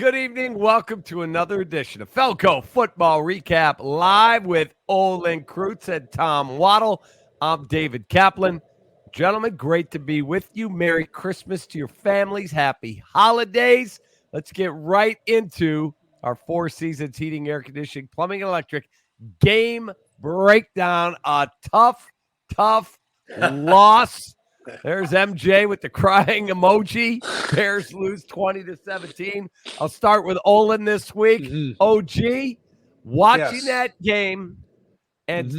good evening. Welcome to another edition of Feldco Football Recap live with Olin Kreutz and Tom Waddle. I'm David Kaplan. Gentlemen, great to be with you. Merry Christmas to your families. Happy holidays. Let's get right into our Four Seasons Heating, Air Conditioning, Plumbing, and Electric game breakdown. A tough loss. There's MJ with the crying emoji. Bears lose 20-17. I'll start with Olin this week. OG, watching that game, and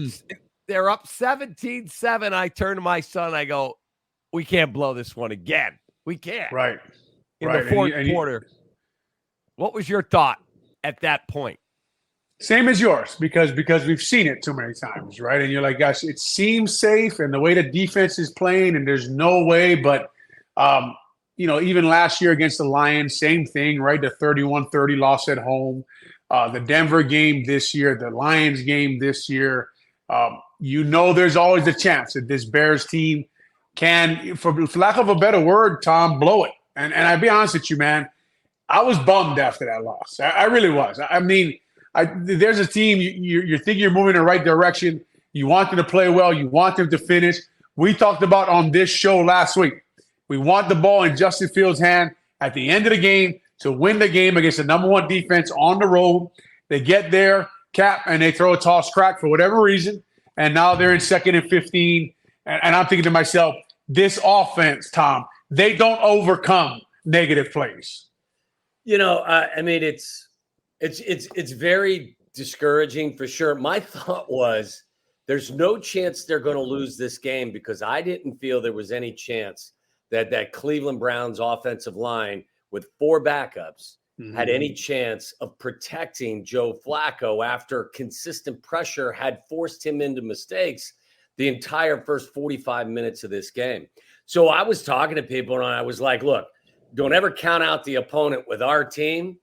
they're up 17-7. I turn to my son. I go, we can't blow this one again. We can't. Right. In the fourth quarter. What was your thought at that point? Same as yours, because we've seen it too many times, right? And you're like, gosh, it seems safe, and the way the defense is playing, and there's no way. But, even last year against the Lions, same thing, right? The 31-30 loss at home. The Denver game this year, the Lions game this year. There's always a chance that this Bears team can, for lack of a better word, Tom, blow it. And I'll be honest with you, man, I was bummed after that loss. I really was. I mean, there's a team, you think you're moving in the right direction. You want them to play well. You want them to finish. We talked about on this show last week. We want the ball in Justin Fields' hand at the end of the game to win the game against the number one defense on the road. They get there, Cap, and they throw a toss crack for whatever reason, and now they're in 2nd and 15. And I'm thinking to myself, this offense, Tom, they don't overcome negative plays. It's very discouraging for sure. My thought was there's no chance they're going to lose this game because I didn't feel there was any chance that Cleveland Browns offensive line with 4 backups had any chance of protecting Joe Flacco after consistent pressure had forced him into mistakes the entire first 45 minutes of this game. So I was talking to people and I was like, look, don't ever count out the opponent with our team.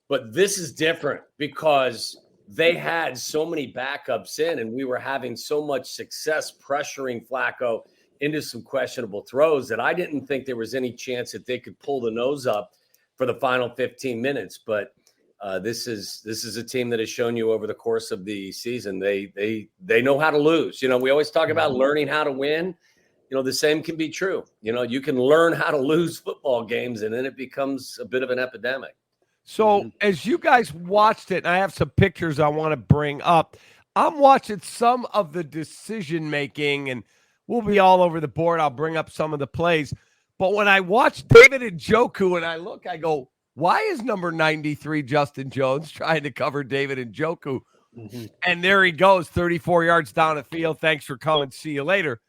But this is different because they had so many backups in and we were having so much success pressuring Flacco into some questionable throws that I didn't think there was any chance that they could pull the nose up for the final 15 minutes. But this is a team that has shown you over the course of the season they know how to lose. We always talk about learning how to win. The same can be true. You can learn how to lose football games and then it becomes a bit of an epidemic. So as you guys watched it, and I have some pictures I want to bring up, I'm watching some of the decision-making, and we'll be all over the board. I'll bring up some of the plays. But when I watch David Njoku and I go, why is number 93 Justin Jones trying to cover David Njoku? And there he goes, 34 yards down the field. Thanks for coming. See you later.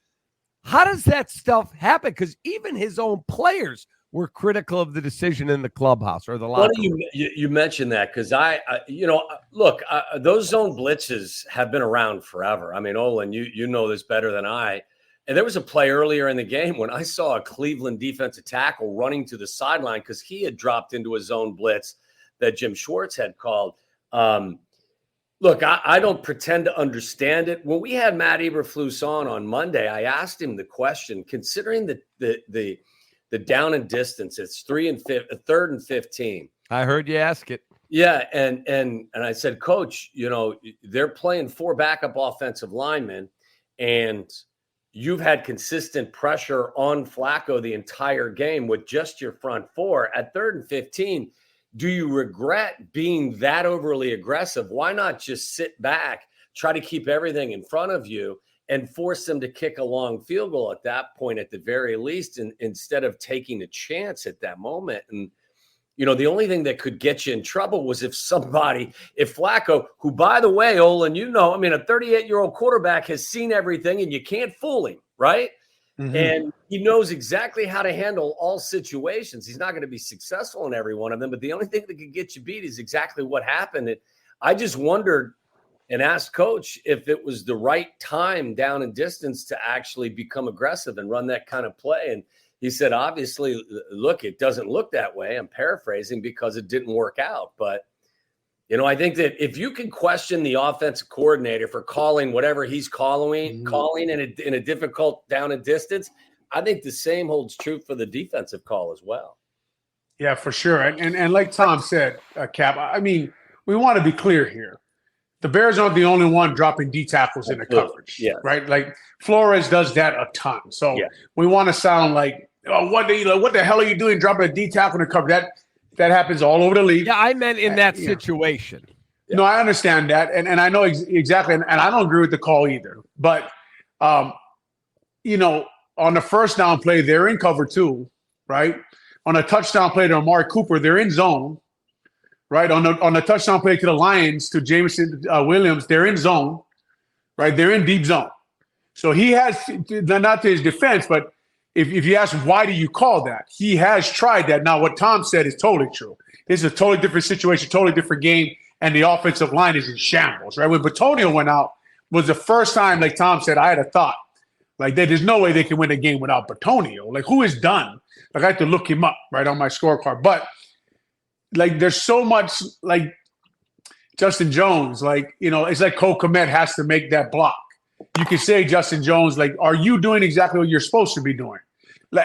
How does that stuff happen? Because even his own players were critical of the decision in the clubhouse or the locker room. You mentioned that because those zone blitzes have been around forever. I mean, Olin, you know this better than I. And there was a play earlier in the game when I saw a Cleveland defensive tackle running to the sideline because he had dropped into a zone blitz that Jim Schwartz had called. Look, I don't pretend to understand it. When we had Matt Eberflus on Monday, I asked him the question, considering the down and distance, it's 3rd and 15. I heard you ask it. Yeah, and I said, Coach, they're playing 4 backup offensive linemen, and you've had consistent pressure on Flacco the entire game with just your front 4. At 3rd and 15, do you regret being that overly aggressive? Why not just sit back, try to keep everything in front of you, and force them to kick a long field goal at that point, at the very least, instead of taking a chance at that moment? And, the only thing that could get you in trouble was if Flacco, who, by the way, Olin, a 38-year-old quarterback has seen everything and you can't fool him, right? And he knows exactly how to handle all situations. He's not going to be successful in every one of them, but the only thing that could get you beat is exactly what happened. And I just wondered and asked Coach if it was the right time down in distance to actually become aggressive and run that kind of play. And he said, obviously, look, it doesn't look that way. I'm paraphrasing because it didn't work out. But, I think that if you can question the offensive coordinator for calling whatever he's calling in a difficult down and distance, I think the same holds true for the defensive call as well. Yeah, for sure. And like Tom said, Cap, I mean, we want to be clear here. The Bears aren't the only one dropping D tackles in the coverage, right? Like Flores does that a ton. So we want to sound like, oh, what the hell are you doing dropping a D tackle in the coverage? That happens all over the league. Yeah, I meant in that situation. Yeah. No, I understand that, and I know exactly, and I don't agree with the call either. But you know, on the first down play, they're in cover 2, right? On a touchdown play to Amari Cooper, they're in zone, right? On the touchdown play to the Lions, to Jameson Williams, they're in zone, right? They're in deep zone. So he has, not to his defense, but if you ask why do you call that, he has tried that. Now, what Tom said is totally true. This is a totally different situation, totally different game, and the offensive line is in shambles, right? When Batonio went out, was the first time, like Tom said, I had a thought. Like, there's no way they can win a game without Batonio. Like, who is done? Like, I have to look him up, right, on my scorecard. But, like, there's so much, like, Justin Jones, like, you know, it's like Cole Kmet has to make that block. You can say, Justin Jones, like, are you doing exactly what you're supposed to be doing?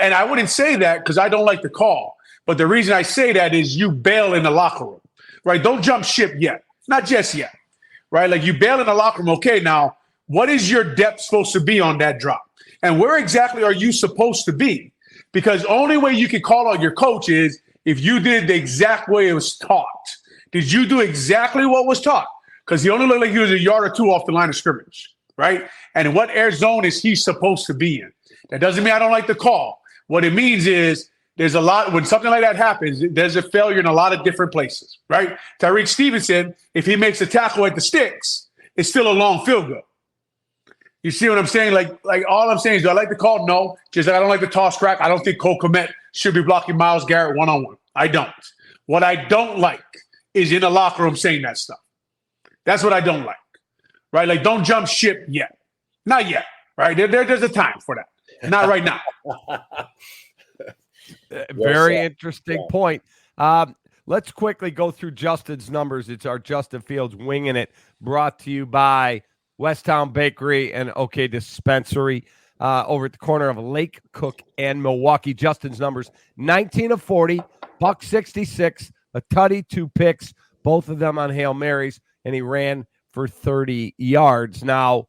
And I wouldn't say that because I don't like the call. But the reason I say that is you bail in the locker room, right? Don't jump ship yet. Not just yet, right? Like, you bail in the locker room. Okay, now, what is your depth supposed to be on that drop? And where exactly are you supposed to be? Because only way you can call out your coach is if you did the exact way it was taught. Did you do exactly what was taught? Because he only looked like he was a yard or two off the line of scrimmage, right? And what air zone is he supposed to be in? That doesn't mean I don't like the call. What it means is there's a lot, when something like that happens, there's a failure in a lot of different places, right? Tyreek Stevenson, if he makes a tackle at the sticks, it's still a long field goal. You see what I'm saying? Like all I'm saying is, do I like the call? No. Just like I don't like the toss crack. I don't think Cole Kmet should be blocking Myles Garrett one-on-one. I don't. What I don't like is in the locker room saying that stuff. That's what I don't like, right? Like, don't jump ship yet. Not yet, right? There's a time for that. Not right now. Very interesting point. Let's quickly go through Justin's numbers. It's our Justin Fields Winging It, brought to you by Westtown Bakery and OK Dispensary over at the corner of Lake Cook and Milwaukee. Justin's numbers, 19 of 40, $166, a tutty, 2 picks, both of them on Hail Marys, and he ran for 30 yards. Now,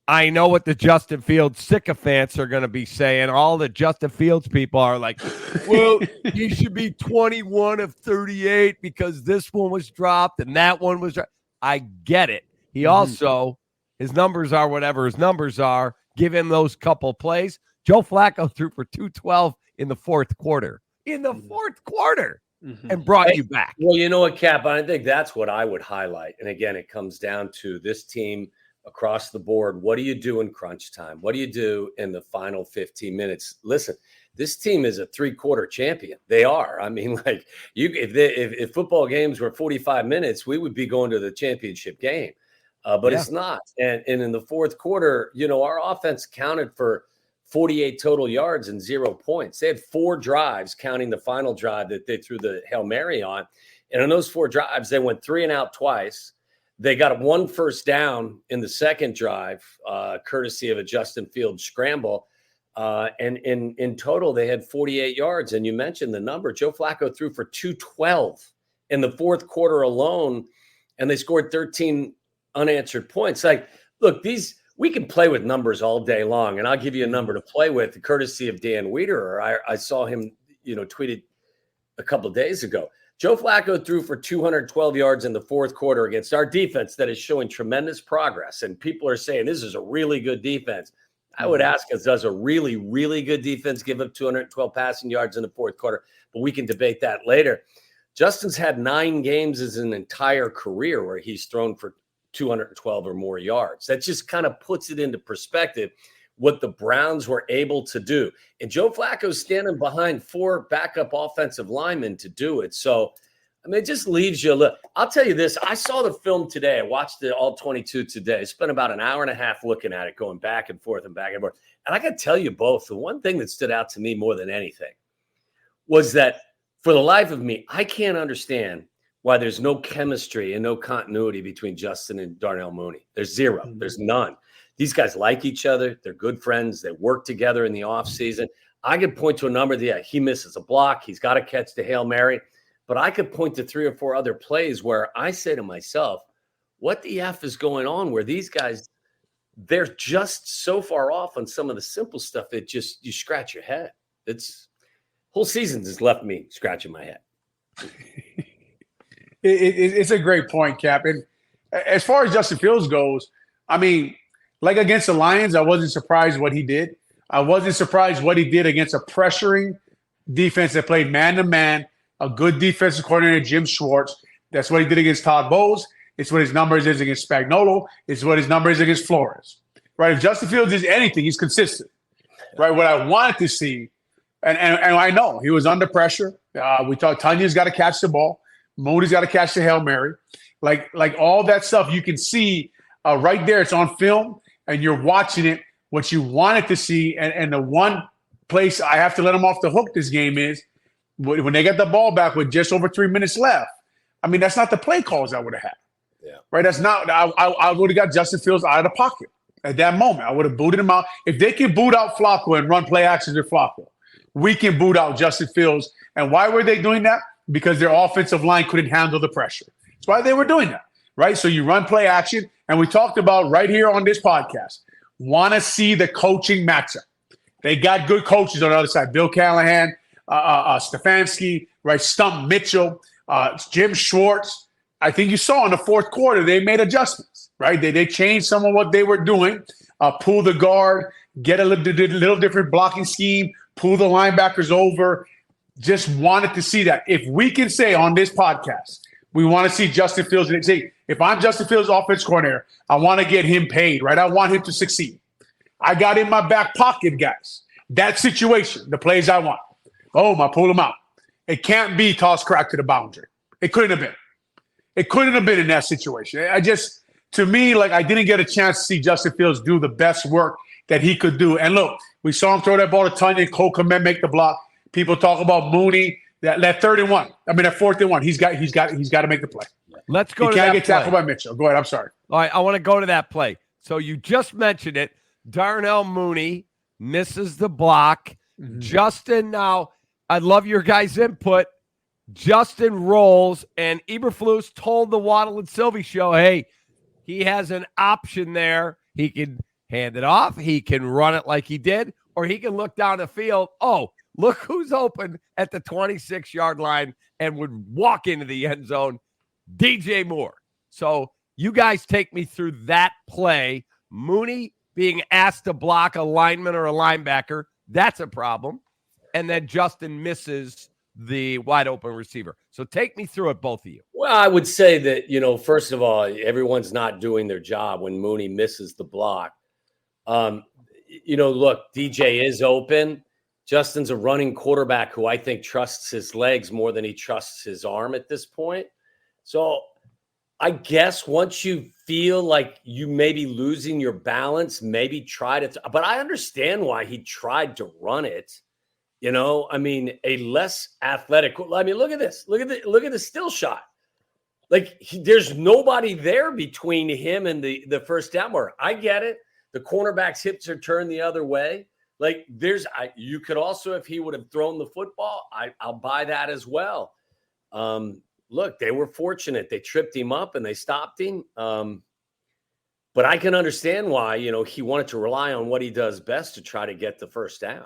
I know what the Justin Fields sycophants are going to be saying. All the Justin Fields people are like, well, he should be 21 of 38 because this one was dropped and that one was dropped. I get it. He also, his numbers are whatever his numbers are. Give him those couple plays. Joe Flacco threw for 212 in the fourth quarter. And brought you back. Well, you know what, Cap? I think that's what I would highlight. And again, it comes down to this team across the board. What do you do in crunch time? What do you do in the final 15 minutes? Listen, this team is a 3-quarter champion. They are. I mean, like, if football games were 45 minutes, we would be going to the championship game. But it's not. And in the fourth quarter, you know, our offense counted for 48 total yards and 0 points. They had 4 drives, counting the final drive that they threw the Hail Mary on. And in those 4 drives, they went 3 and out twice. They got 1 first down in the second drive, courtesy of a Justin Fields scramble. And in total, they had 48 yards. And you mentioned the number. Joe Flacco threw for 212 in the fourth quarter alone, and they scored 13 unanswered points. Like, look, we can play with numbers all day long, and I'll give you a number to play with, courtesy of Dan Wiederer. I saw him, tweeted a couple of days ago. Joe Flacco threw for 212 yards in the fourth quarter against our defense that is showing tremendous progress. And people are saying this is a really good defense. I would ask us, does a really, really good defense give up 212 passing yards in the fourth quarter? But we can debate that later. Justin's had 9 games as an entire career where he's thrown for 212 or more yards. That just kind of puts it into perspective what the Browns were able to do. And Joe Flacco's standing behind 4 backup offensive linemen to do it. So, I mean, it just leaves you. Look, I'll tell you this. I saw the film today. I watched it all 22 today. I spent about an hour and a half looking at it, going back and forth and back and forth. And I got to tell you both, the one thing that stood out to me more than anything was that for the life of me, I can't understand why there's no chemistry and no continuity between Justin and Darnell Mooney. There's 0. There's none. These guys like each other. They're good friends. They work together in the offseason. I could point to a number that he misses a block. He's got to catch the Hail Mary. But I could point to 3 or 4 other plays where I say to myself, what the F is going on where these guys, they're just so far off on some of the simple stuff that just you scratch your head. It's whole season has left me scratching my head. It's a great point, Cap. And as far as Justin Fields goes, I mean, like against the Lions, I wasn't surprised what he did. I wasn't surprised what he did against a pressuring defense that played man-to-man, a good defensive coordinator, Jim Schwartz. That's what he did against Todd Bowles. It's what his numbers is against Spagnuolo. It's what his numbers is against Flores. Right? If Justin Fields is anything, he's consistent. Right? What I wanted to see, and I know he was under pressure. We thought Tanya's got to catch the ball. Moody's got to catch the Hail Mary. Like all that stuff you can see right there. It's on film, and you're watching it. What you wanted to see, and the one place I have to let them off the hook this game is when they got the ball back with just over 3 minutes left. I mean, that's not the play calls I would have had. Yeah. Right. That's not. I would have got Justin Fields out of the pocket at that moment. I would have booted him out. If they can boot out Flacco and run play actions with Flacco, we can boot out Justin Fields. And why were they doing that? Because their offensive line couldn't handle the pressure. That's why they were doing that, right? So you run play action, and we talked about right here on this podcast, want to see the coaching matchup. They got good coaches on the other side. Bill Callahan, Stefanski, right? Stump Mitchell, Jim Schwartz. I think you saw in the fourth quarter, they made adjustments, right? They changed some of what they were doing, pull the guard, get a little different blocking scheme, pull the linebackers over. Just wanted to see that. If we can say on this podcast, we want to see Justin Fields, and say, if I'm Justin Fields' offense coordinator, I want to get him paid, right? I want him to succeed. I got in my back pocket, guys. That situation, the plays I want. Oh, I pull him out. It can't be toss crack to the boundary. It couldn't have been. It couldn't have been in that situation. To me, like I didn't get a chance to see Justin Fields do the best work that he could do. And look, we saw him throw that ball to Tanya and Cole Kmet make the block. People talk about Mooney, that 3rd and 1. I mean, that 4th and 1. He's got to make the play. Let's go to that play. He play. can't get tackled by Mitchell. Go ahead. I'm sorry. All right, I want to go to that play. So you just mentioned it. Darnell Mooney misses the block. Mm-hmm. Justin, now, I love your guys' input. Justin rolls, and Eberflus told the Waddle and Sylvie show, hey, he has an option there. He can hand it off. He can run it like he did, or he can look down the field. Oh, look who's open at the 26-yard line and would walk into the end zone, DJ Moore. So you guys take me through that play. Mooney being asked to block a lineman or a linebacker, that's a problem. And then Justin misses the wide open receiver. So take me through it, both of you. Well, I would say that, first of all, everyone's not doing their job when Mooney misses the block. Look, DJ is open. Justin's a running quarterback who I think trusts his legs more than he trusts his arm at this point. So I guess once you feel like you may be losing your balance, maybe try to – but I understand why he tried to run it. A less athletic – look at this. Look at the still shot. There's nobody there between him and the first down marker. I get it. The cornerback's hips are turned the other way. You could also, if he would have thrown the football, I'll buy that as well. Look, they were fortunate. They tripped him up and they stopped him. But I can understand why, he wanted to rely on what he does best to try to get the first down.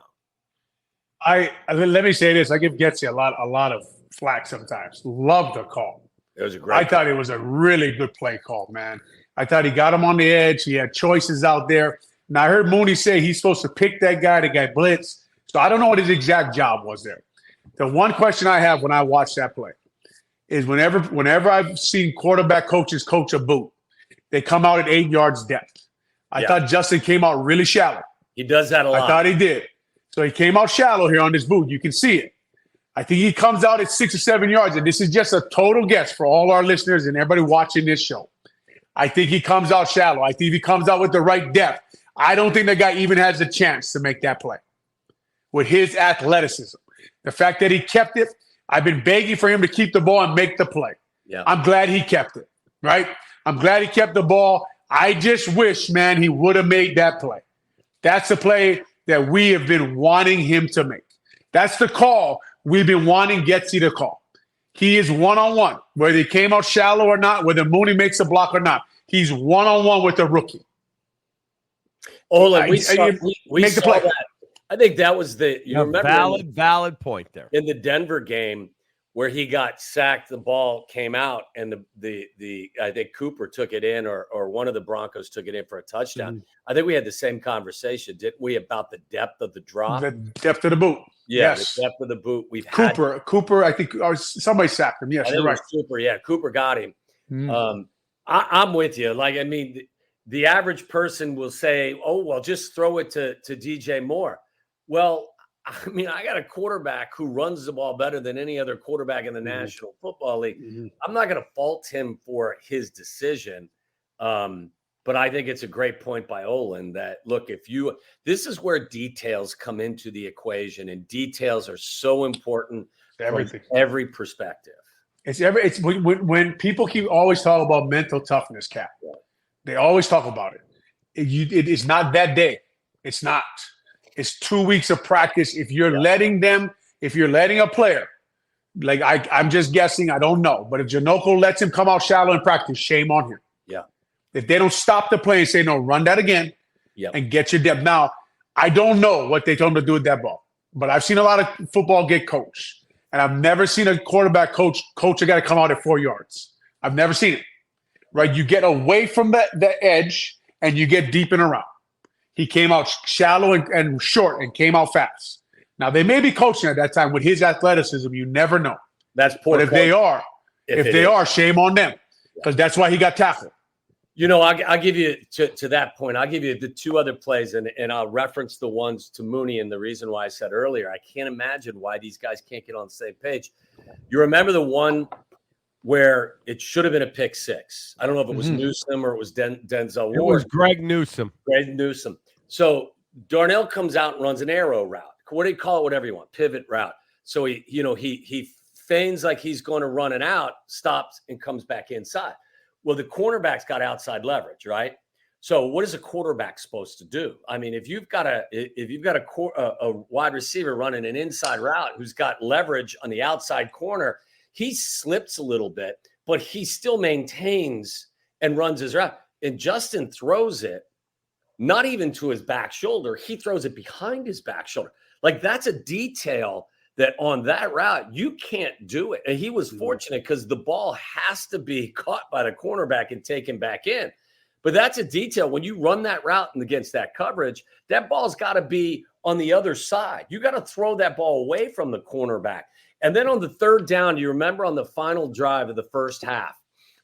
Let me say this. I give Getsy a lot of flack sometimes. Love the call. It was a great I thought it was a really good play call, man. I thought he got him on the edge. He had choices out there. Now, I heard Mooney say he's supposed to pick that guy to get blitz. So I don't know what his exact job was there. The one question I have when I watch that play is whenever I've seen quarterback coaches coach a boot, they come out at 8 yards depth. I thought Justin came out really shallow. He does that a lot. I thought he did. So he came out shallow here on this boot. You can see it. I think he comes out at 6 or 7 yards, and this is just a total guess for all our listeners and everybody watching this show. I think he comes out shallow. I think he comes out with the right depth. I don't think the guy even has a chance to make that play with his athleticism. The fact that he kept it, I've been begging for him to keep the ball and make the play. Yeah. I'm glad he kept it, right? I'm glad he kept the ball. I just wish, man, he would have made that play. That's the play that we have been wanting him to make. That's the call we've been wanting Getsy to call. He is one-on-one, whether he came out shallow or not, whether Mooney makes a block or not. He's one-on-one with the rookie. Olin, we saw play. that. I think that was valid point there. In the Denver game where he got sacked, the ball came out, and the I think Cooper took it in, or one of the Broncos took it in for a touchdown. Mm-hmm. I think we had the same conversation, didn't we, about the depth of the drop? The depth of the boot. Yeah, yes. The depth of the boot. Cooper, I think somebody sacked him. Yes, you're right. Cooper, yeah, Cooper got him. Mm-hmm. I'm with you. Like, I mean, the average person will say, "Oh, well, just throw it to DJ Moore." Well, I mean, I got a quarterback who runs the ball better than any other quarterback in the National Football League. Mm-hmm. I'm not going to fault him for his decision. But I think it's a great point by Olin that, look, this is where details come into the equation, and details are so important from every perspective. It's when people keep always talking about mental toughness, Cap. Yeah. They always talk about it. It is not that day. It's not. It's 2 weeks of practice. If you're letting a player, like I'm just guessing, I don't know, but if Janoko lets him come out shallow in practice, shame on him. Yeah. If they don't stop the play and say, no, run that again and get your depth. Now, I don't know what they told him to do with that ball, but I've seen a lot of football get coached, and I've never seen a quarterback coach a guy to come out at 4 yards. I've never seen it, right? You get away from the edge and you get deep and around. He came out shallow and short and came out fast. Now, they may be coaching at that time with his athleticism. You never know. That's poor. But if they are, shame on them, because that's why he got tackled. You know, I'll give you to that point. I'll give you the two other plays, and I'll reference the ones to Mooney. And the reason why I said earlier, I can't imagine why these guys can't get on the same page. You remember the one where it should have been a pick six? I don't know if it was Newsome or it was Denzel Ward. It was Greg Newsome. So Darnell comes out and runs an arrow route. What do you call it? Whatever you want, pivot route. So he feigns like he's going to run it out, stops, and comes back inside. Well, the cornerback's got outside leverage, right? So what is a quarterback supposed to do? I mean, if you've got a wide receiver running an inside route who's got leverage on the outside corner, he slips a little bit, but he still maintains and runs his route. And Justin throws it not even to his back shoulder. He throws it behind his back shoulder. Like, that's a detail that on that route, you can't do it. And he was fortunate because the ball has to be caught by the cornerback and taken back in. But that's a detail. When you run that route and against that coverage, that ball's got to be on the other side. You got to throw that ball away from the cornerback. And then on the third down, you remember on the final drive of the first half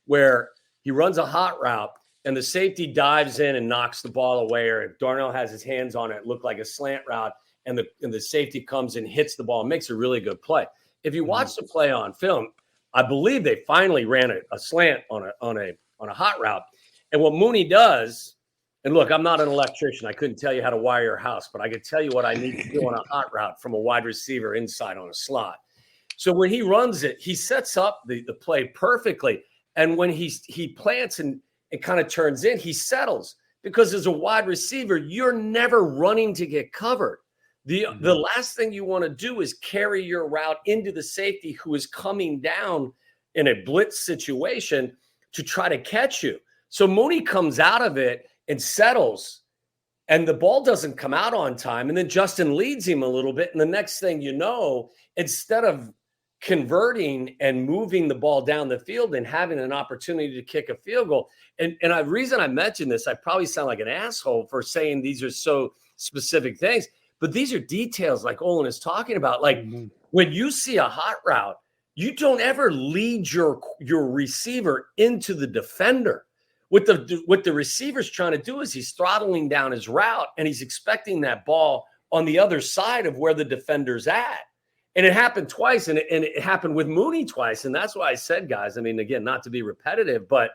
where he runs a hot route and the safety dives in and knocks the ball away, or Darnell has his hands on it, it looked like a slant route, and the safety comes and hits the ball and makes a really good play. If you watch the play on film, I believe they finally ran a slant on a hot route. And what Mooney does, and look, I'm not an electrician. I couldn't tell you how to wire your house, but I could tell you what I need to do on a hot route from a wide receiver inside on a slot. So when he runs it, he sets up the play perfectly. And when he plants and it kind of turns in, he settles, because as a wide receiver, you're never running to get covered. The last thing you want to do is carry your route into the safety who is coming down in a blitz situation to try to catch you. So Mooney comes out of it and settles, and the ball doesn't come out on time. And then Justin leads him a little bit. And the next thing you know, instead of converting and moving the ball down the field and having an opportunity to kick a field goal. And the reason I mentioned this, I probably sound like an asshole for saying these are so specific things, but these are details like Olin is talking about. Like when you see a hot route, you don't ever lead your receiver into the defender. What the receiver's trying to do is he's throttling down his route, and he's expecting that ball on the other side of where the defender's at. And it happened twice, and it happened with Mooney twice. And that's why I said, guys, I mean, again, not to be repetitive, but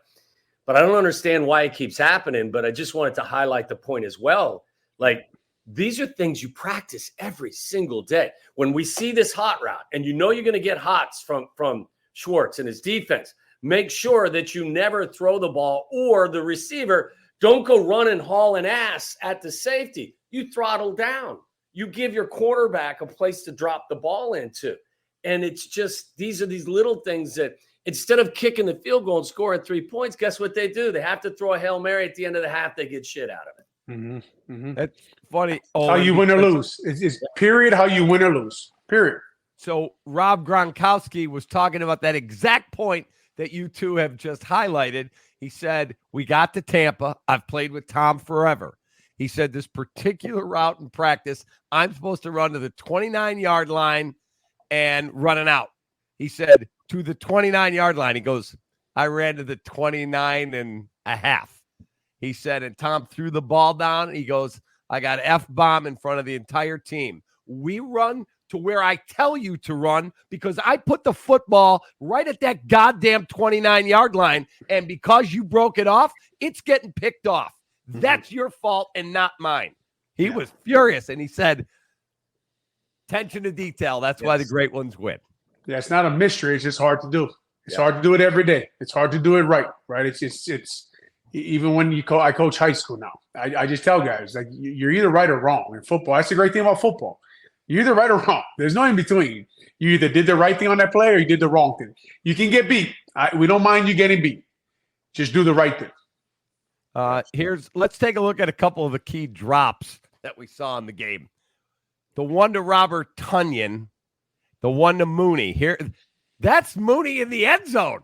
I don't understand why it keeps happening. But I just wanted to highlight the point as well. Like, these are things you practice every single day. When we see this hot route, and you know you're going to get hots from Schwartz and his defense, make sure that you never throw the ball or the receiver Don't go running, hauling ass at the safety. You throttle down. You give your quarterback a place to drop the ball into. And it's just, these are these little things that instead of kicking the field goal and scoring 3 points, guess what they do? They have to throw a Hail Mary at the end of the half. They get shit out of it. Mm-hmm. Mm-hmm. That's funny. How you win or lose. It's period how you win or lose. Period. So Rob Gronkowski was talking about that exact point that you two have just highlighted. He said, we got to Tampa. I've played with Tom forever. He said this particular route in practice, I'm supposed to run to the 29-yard line and run it out. He said to the 29-yard line. He goes, I ran to the 29 and a half. He said, and Tom threw the ball down. He goes, I got F-bomb in front of the entire team. We run to where I tell you to run because I put the football right at that goddamn 29-yard line. And because you broke it off, it's getting picked off. That's your fault and not mine. He was furious. And he said, attention to detail. That's why the great ones win. Yeah, it's not a mystery. It's just hard to do. It's hard to do it every day. It's hard to do it right. It's even when I coach high school now. I just tell guys, like, you're either right or wrong in football. That's the great thing about football. You're either right or wrong. There's no in between. You either did the right thing on that play or you did the wrong thing. You can get beat. We don't mind you getting beat. Just do the right thing. Let's take a look at a couple of the key drops that we saw in the game. The one to Robert Tonyan, the one to Mooney. That's Mooney in the end zone.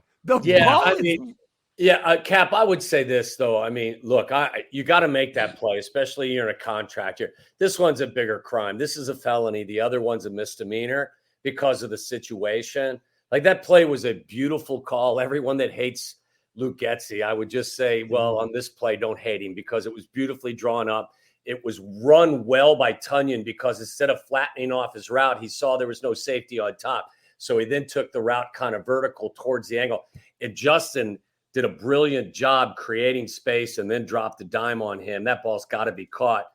Cap, I would say this, though. I mean, look, you got to make that play, especially you're in a contract here. This one's a bigger crime. This is a felony. The other one's a misdemeanor because of the situation. Like, that play was a beautiful call. Everyone that hates Luke Getsy, I would just say, well, on this play, don't hate him because it was beautifully drawn up. It was run well by Tonyan because instead of flattening off his route, he saw there was no safety on top. So he then took the route kind of vertical towards the angle. And Justin did a brilliant job creating space and then dropped the dime on him. That ball's got to be caught.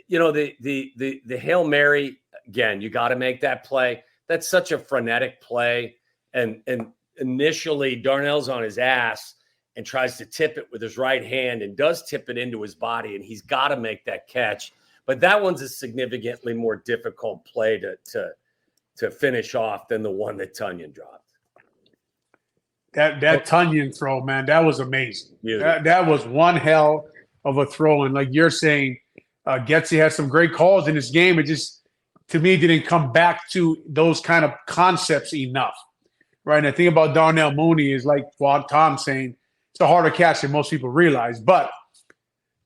You know, the Hail Mary, again, you got to make that play. That's such a frenetic play. And initially, Darnell's on his ass and tries to tip it with his right hand and does tip it into his body, and he's got to make that catch. But that one's a significantly more difficult play to finish off than the one that Tonyan dropped. That Tonyan throw, man, that was amazing. That was one hell of a throw. And like you're saying, Getsy had some great calls in this game. It just, to me, didn't come back to those kind of concepts enough. Right. And the thing about Darnell Mooney is, like what Tom's saying, it's a harder catch than most people realize. But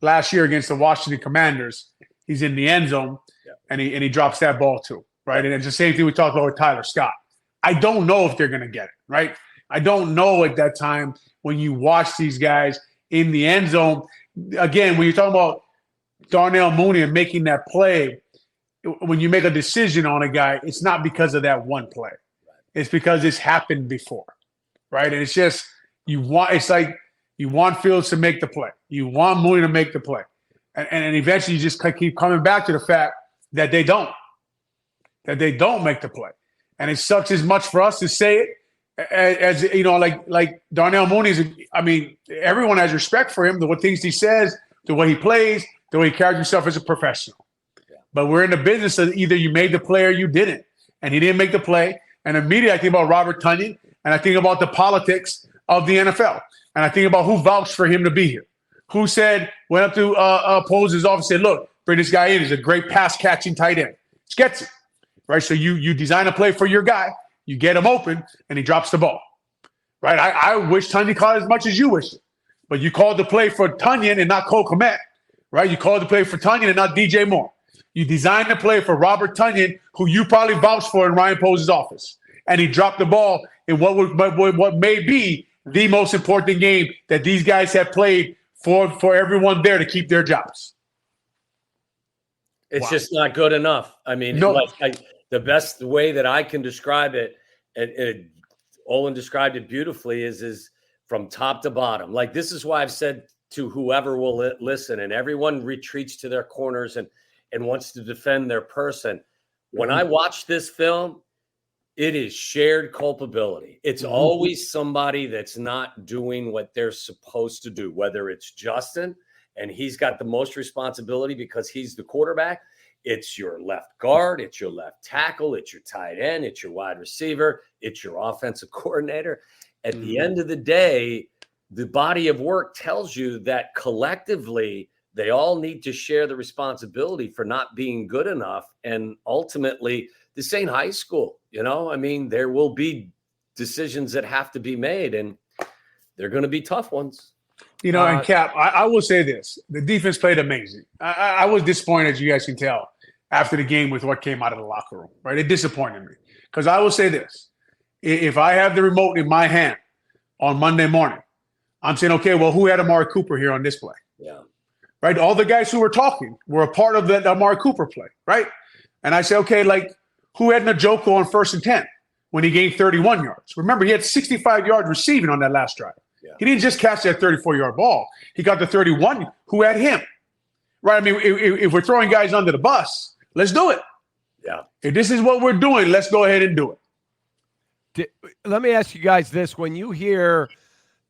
last year against the Washington Commanders, he's in the end zone and he drops that ball too. Right. And it's the same thing we talked about with Tyler Scott. I don't know if they're going to get it. Right. I don't know at that time when you watch these guys in the end zone. Again, when you're talking about Darnell Mooney and making that play, when you make a decision on a guy, it's not because of that one play. It's because it's happened before, right? And it's just it's like you want Fields to make the play. You want Mooney to make the play. And eventually you just keep coming back to the fact that they don't make the play. And it sucks as much for us to say it as you know, like Darnell Mooney's. I mean, everyone has respect for him, the what things he says, the way he plays, the way he carries himself as a professional. Yeah. But we're in the business of either you made the play or you didn't. And he didn't make the play. And immediately I think about Robert Tonyan, and I think about the politics of the NFL. And I think about who vouched for him to be here. Who went up to Pose's office and said, look, bring this guy in. He's a great pass-catching tight end. Just gets it. Right? So you design a play for your guy. You get him open, and he drops the ball. Right? I wish Tonyan caught as much as you wish. But you called the play for Tonyan and not Cole Kmet. Right? You called the play for Tonyan and not DJ Moore. You designed the play for Robert Tonyan, who you probably vouched for in Ryan Pose's office. And he dropped the ball in what may be the most important game that these guys have played for everyone there to keep their jobs. It's just not good enough. I mean, the best way that I can describe it, and Olin described it beautifully, is from top to bottom. Like, this is why I've said to whoever will listen, and everyone retreats to their corners and wants to defend their person. When I watch this film, it is shared culpability. It's always somebody that's not doing what they're supposed to do, whether it's Justin and he's got the most responsibility because he's the quarterback, it's your left guard, it's your left tackle, it's your tight end, it's your wide receiver, it's your offensive coordinator. At the end of the day, the body of work tells you that collectively they all need to share the responsibility for not being good enough. And ultimately, this ain't high school. I mean, there will be decisions that have to be made, and they're going to be tough ones. And Cap, I will say this. The defense played amazing. I was disappointed, as you guys can tell, after the game with what came out of the locker room, right? It disappointed me. Because I will say this. If I have the remote in my hand on Monday morning, I'm saying, okay, well, who had Amari Cooper here on this play? Yeah. Right? All the guys who were talking were a part of the Amari Cooper play, right? And I say, okay, like, who had Njoku on 1st and 10 when he gained 31 yards? Remember, he had 65 yards receiving on that last drive. Yeah. He didn't just catch that 34-yard ball. He got the 31. Who had him? Right? I mean, if we're throwing guys under the bus, let's do it. Yeah. If this is what we're doing, let's go ahead and do it. Let me ask you guys this. When you hear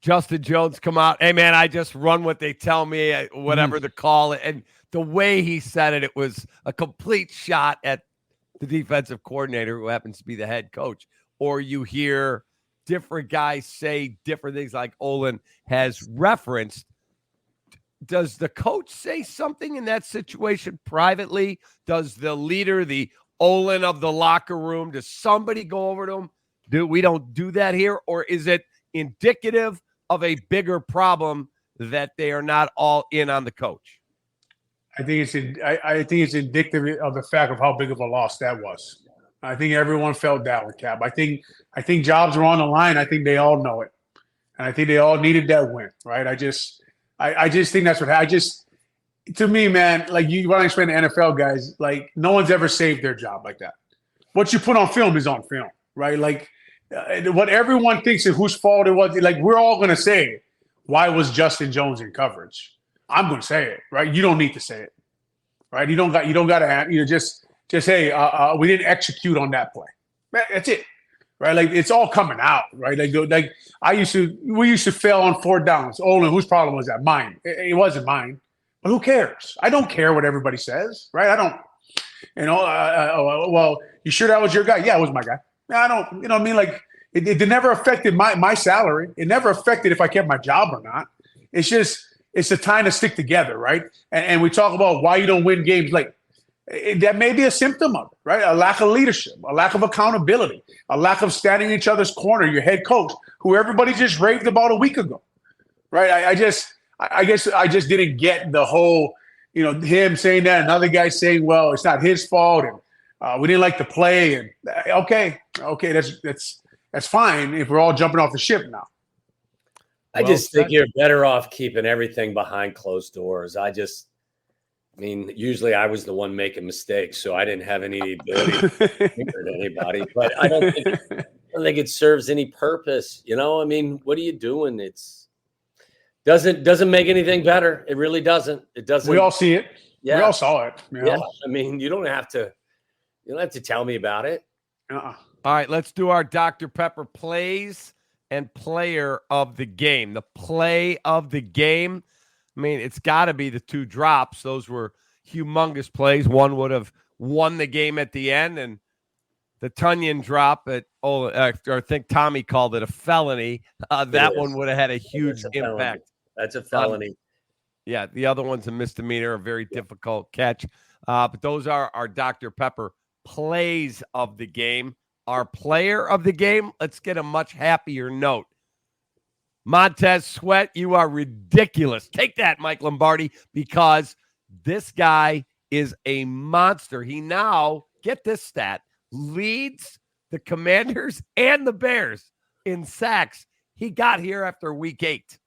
Justin Jones come out, hey, man, I just run what they tell me, whatever the call. And the way he said it, it was a complete shot at the defensive coordinator who happens to be the head coach. Or you hear different guys say different things like Olin has referenced. Does the coach say something in that situation privately? Does the leader, the Olin of the locker room, does somebody go over to him? We don't do that here? Or is it indicative of a bigger problem that they are not all in on the coach? I think it's indicative of the fact of how big of a loss that was. I think everyone felt that with Cap. I think jobs were on the line. I think they all know it, and I think they all needed that win, right? I just think that's what to me, man. Like you want to explain to NFL guys, like no one's ever saved their job like that. What you put on film is on film, right? Like what everyone thinks is whose fault it was. Like we're all going to say, why was Justin Jones in coverage? I'm going to say it, right? You don't need to say it, right? You don't got to just hey, we didn't execute on that play. That's it, right? Like it's all coming out, right? Like we used to fail on 4th downs. Olin, whose problem was that? Mine. It wasn't mine, but who cares? I don't care what everybody says, right? I don't. Well, you sure that was your guy? Yeah, it was my guy. I don't. You know what I mean? Like it never affected my salary. It never affected if I kept my job or not. It's just. It's the time to stick together, right? And we talk about why you don't win games. Like that may be a symptom of it, right? A lack of leadership, a lack of accountability, a lack of standing in each other's corner. Your head coach, who everybody just raved about a week ago, right? I guess I just didn't get the whole, him saying that, another guy saying, well, it's not his fault, and we didn't like the play, and okay, that's fine if we're all jumping off the ship now. I just think you're better off keeping everything behind closed doors. Usually I was the one making mistakes, so I didn't have any ability to hurt anybody. But I don't think it serves any purpose. What are you doing? It's doesn't make anything better. It really doesn't. It doesn't. We all see it. Yeah. We all saw it. Yeah. You don't have to tell me about it. All right, let's do our Dr. Pepper plays and player of the game. The play of the game, it's got to be the 2 drops. Those were humongous plays. One would have won the game at the end, and the Tunyon drop I think Tommy called it a felony. That one would have had a huge impact. That's a felony. Yeah, the other one's a misdemeanor, a very difficult catch. But those are our Dr. Pepper plays of the game. Our player of the game, let's get a much happier note. Montez Sweat, you are ridiculous. Take that, Mike Lombardi, because this guy is a monster. He now, get this stat, leads the Commanders and the Bears in sacks. He got here after week 8.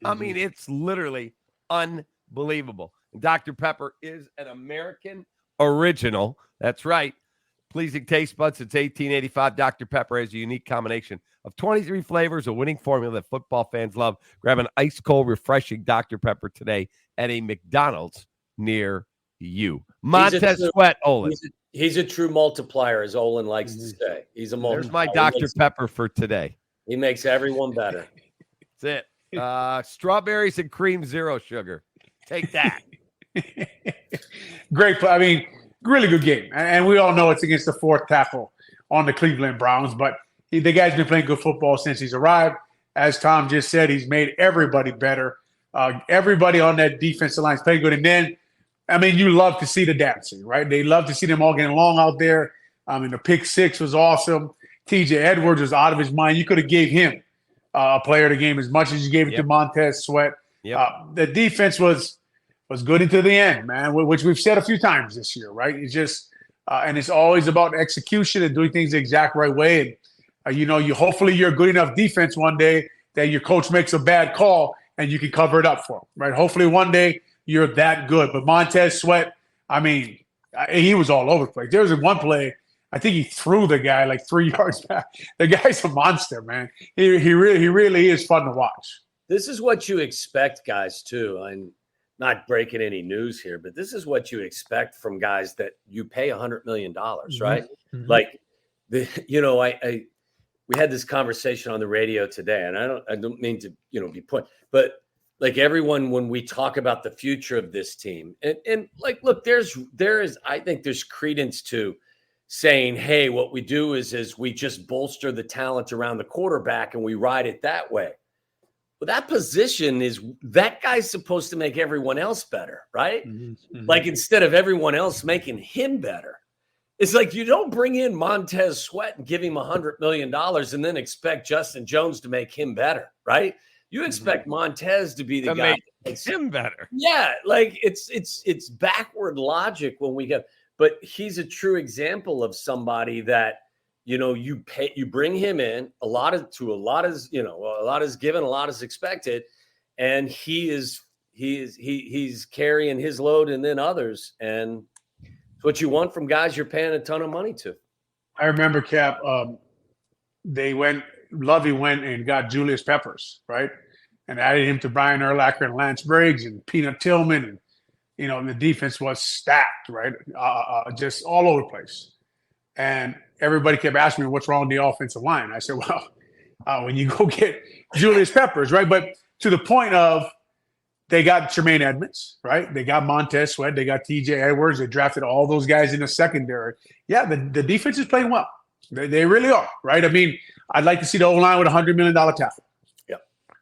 It's literally unbelievable. Dr. Pepper is an American original. That's right. Pleasing taste buds since 1885. Dr. Pepper has a unique combination of 23 flavors, a winning formula that football fans love. Grab an ice-cold, refreshing Dr. Pepper today at a McDonald's near you. Montez Sweat, Olin. He's a true multiplier, as Olin likes to say. He's a multiplier. There's my Dr. Pepper for today. He makes everyone better. That's it. Strawberries and cream, 0 sugar. Take that. Great play. I mean, really good game. And we all know it's against the fourth tackle on the Cleveland Browns, but the guy's been playing good football since he's arrived. As Tom just said, he's made everybody better. Everybody on that defensive line is playing good. And then, I mean, you love to see the dancing, right? They love to see them all getting along out there. I mean, the pick six was awesome. TJ Edwards was out of his mind. You could have gave him a player of the game as much as you gave it to Montez Sweat. The defense was good into the end, man, which we've said a few times this year, right? It's just and it's always about execution and doing things the exact right way. And hopefully you're good enough defense one day that your coach makes a bad call and you can cover it up for him, right? Hopefully one day you're that good. But Montez Sweat, I mean, he was all over the place. There was one play, I think he threw the guy like 3 yards back. The guy's a monster, man. He really is fun to watch. This is what you expect, guys, too. I'm not breaking any news here, but this is what you expect from guys that you pay $100 million, right? Mm-hmm. Like, we had this conversation on the radio today, and I don't mean to, be put, but like everyone, when we talk about the future of this team, and like, look, I think there's credence to saying, hey, what we do is we just bolster the talent around the quarterback and we ride it that way. Well, that position that guy's supposed to make everyone else better, right? Mm-hmm. Like instead of everyone else making him better. It's like you don't bring in Montez Sweat and give him $100 million and then expect Justin Jones to make him better, right? You expect Montez to be the guy that makes him better. Yeah, like it's backward logic when we get. But he's a true example of somebody that you bring him in. A lot is given, a lot is expected, and he's carrying his load and then others and. What you want from guys you're paying a ton of money to. I remember, Cap, Lovey went and got Julius Peppers, right? And added him to Brian Urlacher and Lance Briggs and Peanut Tillman. And, the defense was stacked, right? Just all over the place. And everybody kept asking me, what's wrong with the offensive line? I said, well, when you go get Julius Peppers, right? But to the point of, they got Tremaine Edmonds, right? They got Montez Sweat. They got TJ Edwards. They drafted all those guys in the secondary. Yeah, the defense is playing well. They really are, right? I mean, I'd like to see the O-line with a $100 million tackle. Yeah,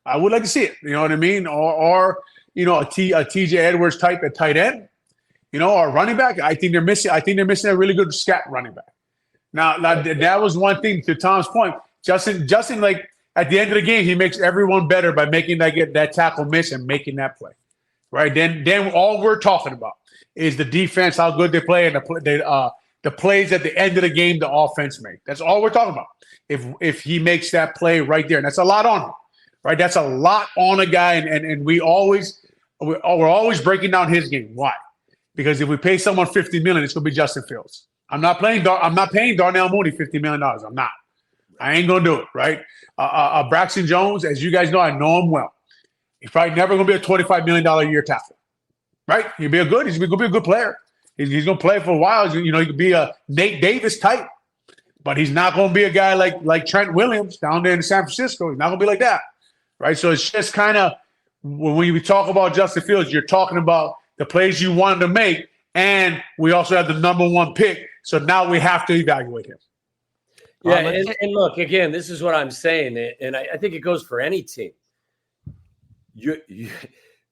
I would like to see it. You know what I mean? Or a TJ Edwards type at tight end. Or running back. I think they're missing a really good scat running back. Now that was one thing to Tom's point. Justin, like. At the end of the game, he makes everyone better by making that tackle miss and making that play, right? Then all we're talking about is the defense, how good they play, and the plays at the end of the game the offense make. That's all we're talking about. If he makes that play right there, and that's a lot on him, right? That's a lot on a guy, and we're always breaking down his game. Why? Because if we pay someone $50 million, it's going to be Justin Fields. I'm not paying Darnell Mooney $50 million. I'm not. I ain't gonna do it, right? Braxton Jones, as you guys know, I know him well. He's probably never gonna be a $25 million a year tackle, right? He's gonna be a good player. He's gonna play for a while. He could be a Nate Davis type, but he's not gonna be a guy like Trent Williams down there in San Francisco. He's not gonna be like that, right? So it's just kind of when we talk about Justin Fields, you're talking about the plays you wanted to make, and we also have the number one pick. So now we have to evaluate him. Yeah, and look, again, this is what I'm saying, and I think it goes for any team.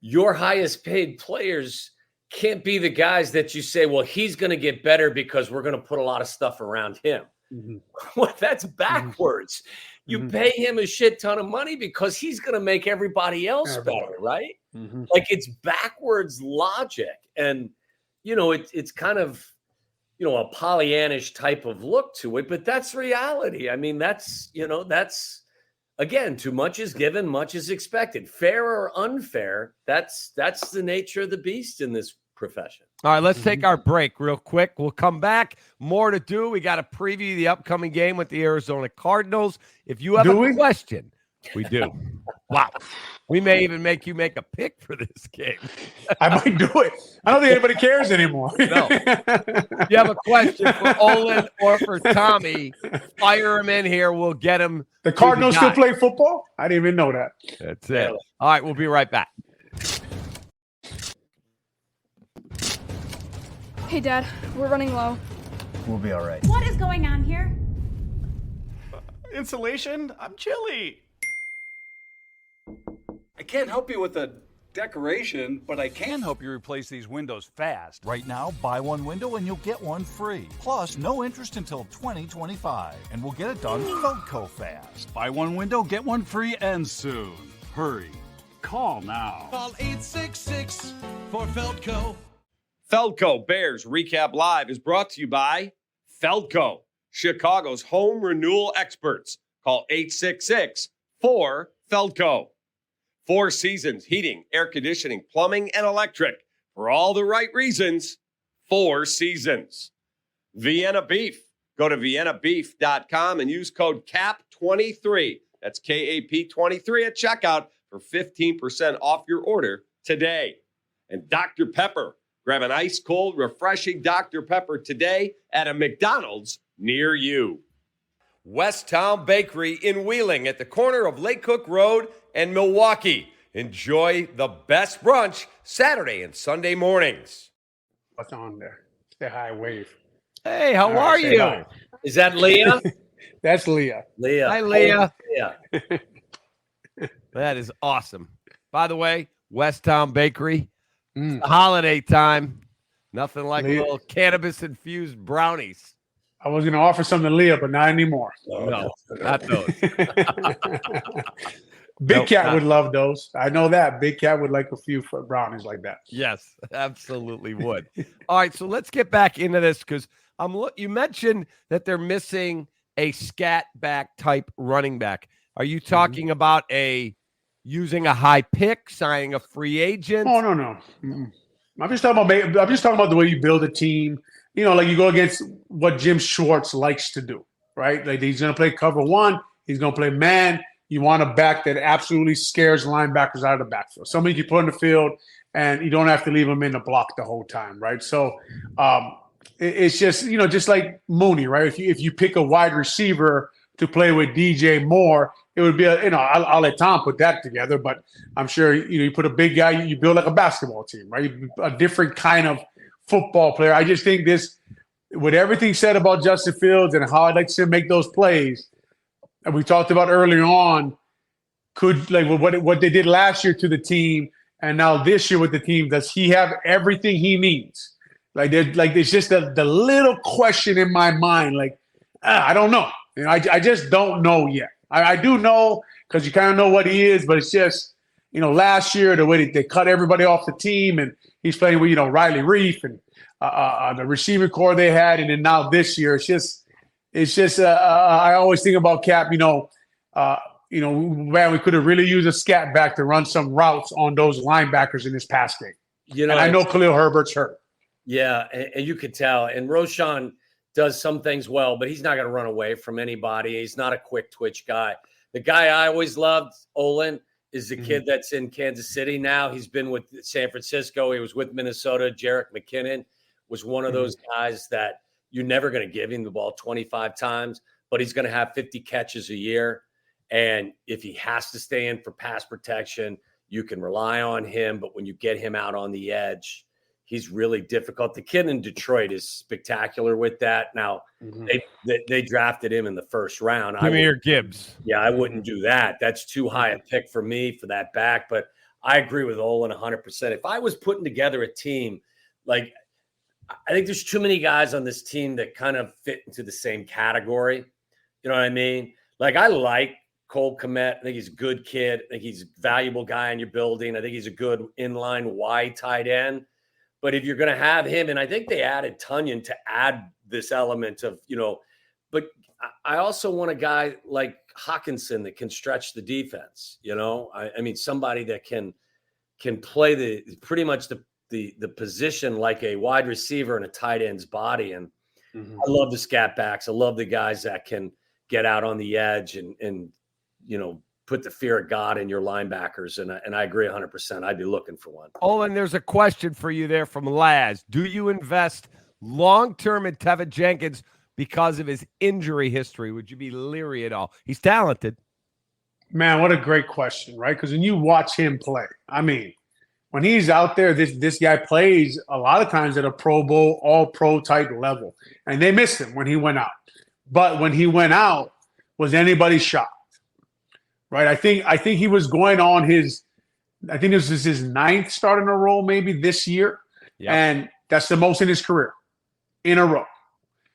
Your highest paid players can't be the guys that you say, well, he's going to get better because we're going to put a lot of stuff around him. Mm-hmm. Well, that's backwards. Mm-hmm. You pay him a shit ton of money because he's going to make everybody else better, right? Mm-hmm. Like it's backwards logic. And, it's kind of, a Pollyannish type of look to it, but that's reality. I mean, that's again, too much is given, much is expected. Fair or unfair, that's the nature of the beast in this profession. All right, let's take our break real quick. We'll come back. More to do. We got to preview the upcoming game with the Arizona Cardinals. If you have a question, we do. Wow. We may even make you make a pick for this game. I might do it. I don't think anybody cares anymore. No. If you have a question for Olin or for Tommy, fire him in here. We'll get him. The Cardinals still play football? I didn't even know that. That's it. All right, we'll be right back. Hey, Dad, we're running low. We'll be all right. What is going on here? Insulation? I'm chilly. I can't help you with the decoration, but I can help you replace these windows fast. Right now, buy one window and you'll get one free. Plus, no interest until 2025. And we'll get it done Feldco fast. Buy one window, get one free, and soon. Hurry. Call now. Call 866 for Feldco. Feldco Bears Recap Live is brought to you by Feldco, Chicago's home renewal experts. Call 866-4FELDCO. 4 Seasons Heating, Air Conditioning, Plumbing, and Electric. For all the right reasons, 4 Seasons. Vienna Beef. Go to viennabeef.com and use code CAP23. That's KAP23 at checkout for 15% off your order today. And Dr. Pepper. Grab an ice-cold, refreshing Dr. Pepper today at a McDonald's near you. West Town Bakery in Wheeling at the corner of Lake Cook Road and Milwaukee. Enjoy the best brunch Saturday and Sunday mornings. What's on there? Say hi, wave. Hey, how All right, are say you? hi. Is that Leah? That's Leah. Leah. Hi, Leah. Yeah. That is awesome. By the way, West Town Bakery, it's the holiday time. Nothing like Leah. little cannabis-infused brownies. I was going to offer some to Leah, but not anymore. No, not those. Big Nope, Cat not- would love those. I know that. Big Cat would like a few brownies like that. Yes, absolutely would. All right, so let's get back into this because you mentioned that they're missing a scat back type running back. Are you talking about using a high pick, signing a free agent? Oh no. Mm-mm. I'm just talking about the way you build a team. You know, like you go against what Jim Schwartz likes to do, right? Like he's going to play cover one. He's going to play man. You want a back that absolutely scares linebackers out of the backfield. Somebody you put in the field, and you don't have to leave them in the block the whole time, right? So it's just, just like Mooney, right? If you pick a wide receiver to play with DJ Moore, it would be I'll let Tom put that together, but I'm sure you put a big guy, you build like a basketball team, right? A different kind of football player. I just think this, with everything said about Justin Fields and how I'd like to see him make those plays, and we talked about earlier on, could like what they did last year to the team, and now this year with the team, does he have everything he needs? It's just the little question in my mind, I don't know. I just don't know yet. I do know because you kind of know what he is, but it's just, last year, the way they cut everybody off the team, and he's playing with, Riley Reef and the receiver core they had. And then now this year, it's just I always think about Cap, man, we could have really used a scat back to run some routes on those linebackers in this pass game. And I know Khalil Herbert's hurt. Yeah, and you could tell. And Roshan does some things well, but he's not going to run away from anybody. He's not a quick twitch guy. The guy I always loved, Olin, is the kid that's in Kansas City now. He's been with San Francisco. He was with Minnesota. Jerick McKinnon was one of those guys that you're never going to give him the ball 25 times, but he's going to have 50 catches a year. And if he has to stay in for pass protection, you can rely on him. But when you get him out on the edge, he's really difficult. The kid in Detroit is spectacular with that. Now, they drafted him in the first round. Premier Gibbs. Yeah, I wouldn't do that. That's too high a pick for me for that back. But I agree with Olin 100%. If I was putting together a team, I think there's too many guys on this team that kind of fit into the same category. You know what I mean? I like Cole Kmet. I think he's a good kid. I think he's a valuable guy in your building. I think he's a good inline wide tight end. But if you're going to have him, and I think they added Tunyon to add this element of, but I also want a guy like Hawkinson that can stretch the defense, I mean, somebody that can play pretty much the position like a wide receiver in a tight end's body. And I love the scat backs. I love the guys that can get out on the edge and put the fear of God in your linebackers. And I agree 100%. I'd be looking for one. Oh, and there's a question for you there from Laz. Do you invest long-term in Tevin Jenkins because of his injury history? Would you be leery at all? He's talented. Man, what a great question, right? Because when you watch him play, I mean, when he's out there, this guy plays a lot of times at a Pro Bowl, all-pro type level. And they missed him when he went out. But when he went out, was anybody shocked? Right? I think he was going on I think this is his 9th start in a row maybe this year. Yep. And that's the most in his career in a row.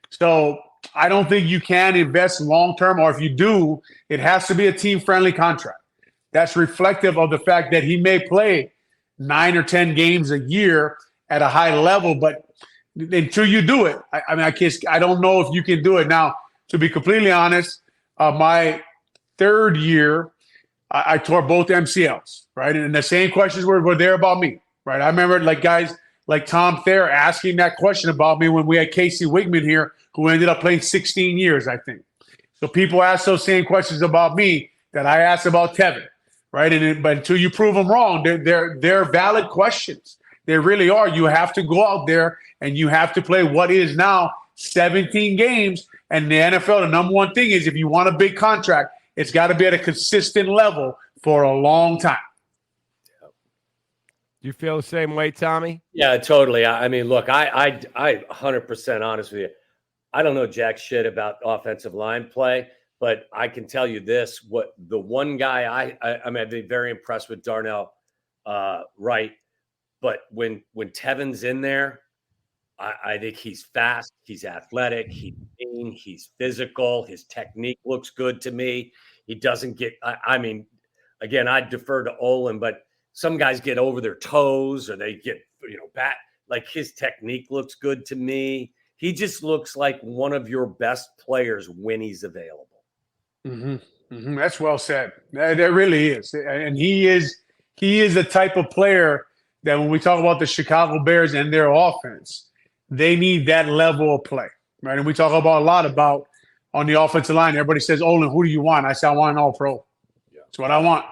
So I don't think you can invest long-term, or if you do, it has to be a team-friendly contract. That's reflective of the fact that he may play 9 or 10 games a year at a high level, but until you do it, I don't know if you can do it. Now, to be completely honest, my 3rd year, I tore both MCLs, right? And the same questions were there about me, right? I remember guys like Tom Thayer asking that question about me when we had Casey Wigman here, who ended up playing 16 years, I think. So people ask those same questions about me that I asked about Tevin, right? But until you prove them wrong, they're valid questions. They really are. You have to go out there and you have to play what is now 17 games. And the NFL, the number one thing is if you want a big contract, it's got to be at a consistent level for a long time. Do you feel the same way, Tommy? Yeah, totally. I mean, look, I 100% honest with you. I don't know jack shit about offensive line play, but I can tell you this: what the one guy I've been very impressed with Darnell Wright, but when Tevin's in there, I think he's fast, he's athletic, he's mean, he's physical, his technique looks good to me. He doesn't get. I mean, again, I defer to Olin, but some guys get over their toes or they get, bat. Like his technique looks good to me. He just looks like one of your best players when he's available. Mm-hmm. Mm-hmm. That's well said. That really is. And he is the type of player that when we talk about the Chicago Bears and their offense, they need that level of play, right? And we talk about a lot about on the offensive line. Everybody says, Olin, who do you want? I say, I want an all-pro. Yeah. That's what I want.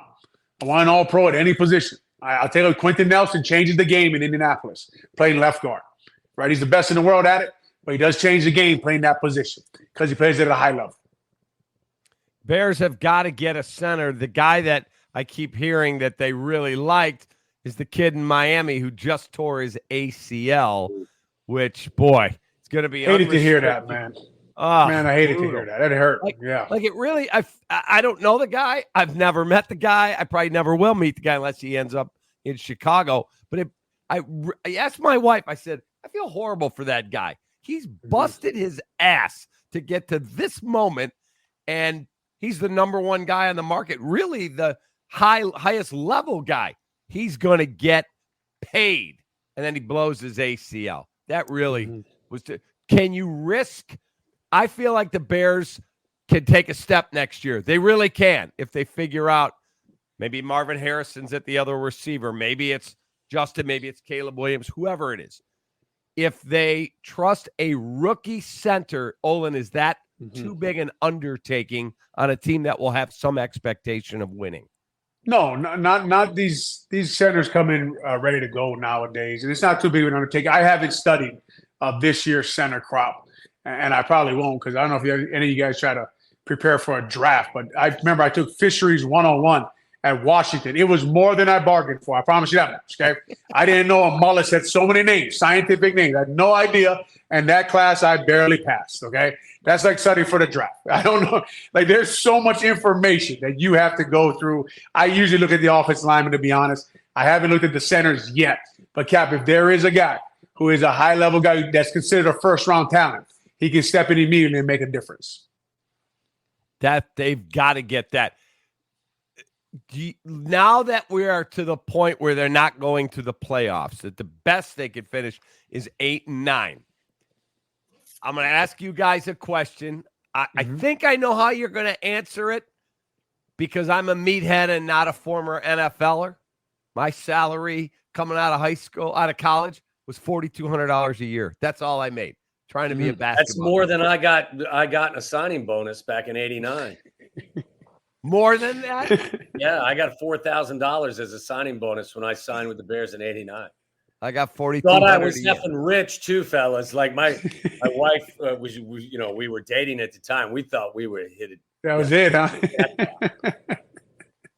I want an all-pro at any position. I'll tell you, Quentin Nelson changes the game in Indianapolis, playing left guard, right? He's the best in the world at it, but he does change the game playing that position because he plays it at a high level. Bears have got to get a center. The guy that I keep hearing that they really liked is the kid in Miami who just tore his ACL, which, boy, it's going to be hated to hear that, man. Man, I hated to hear that. It hurt. Like it really, I don't know the guy. I've never met the guy. I probably never will meet the guy unless he ends up in Chicago. But I asked my wife, I said, I feel horrible for that guy. He's busted his ass to get to this moment, and he's the number one guy on the market, really the highest level guy. He's going to get paid, and then he blows his ACL. That really was can you risk? I feel like the Bears can take a step next year. They really can if they figure out maybe Marvin Harrison's at the other receiver. Maybe it's Justin. Maybe it's Caleb Williams, whoever it is. If they trust a rookie center, Olin, is that too big an undertaking on a team that will have some expectation of winning? No, not these centers come in ready to go nowadays. And it's not too big of an undertaking. I haven't studied this year's center crop. And I probably won't because I don't know if any of you guys try to prepare for a draft. But I remember I took Fisheries 101 at Washington. It was more than I bargained for. I promise you that much, okay? I didn't know a mullet had so many names, scientific names. I had no idea. And that class I barely passed, okay? That's like studying for the draft. I don't know. Like there's so much information that you have to go through. I usually look at the offensive lineman, to be honest. I haven't looked at the centers yet. But, Cap, if there is a guy who is a high-level guy that's considered a first-round talent, he can step in immediately and make a difference. That they've got to get that. Now that we are to the point where they're not going to the playoffs, that the best they could finish is 8 and 9. I'm going to ask you guys a question. I think I know how you're going to answer it because I'm a meathead and not a former NFLer. My salary coming out of college was $4,200 a year. That's all I made. Trying to be a basketball. That's more than I got in a signing bonus back in '89. More than that? Yeah, I got $4,000 as a signing bonus when I signed with the Bears in '89. I got 42. Thought I was effing rich too, fellas. Like my wife was, we were dating at the time. We thought we were hit it. That was it, huh?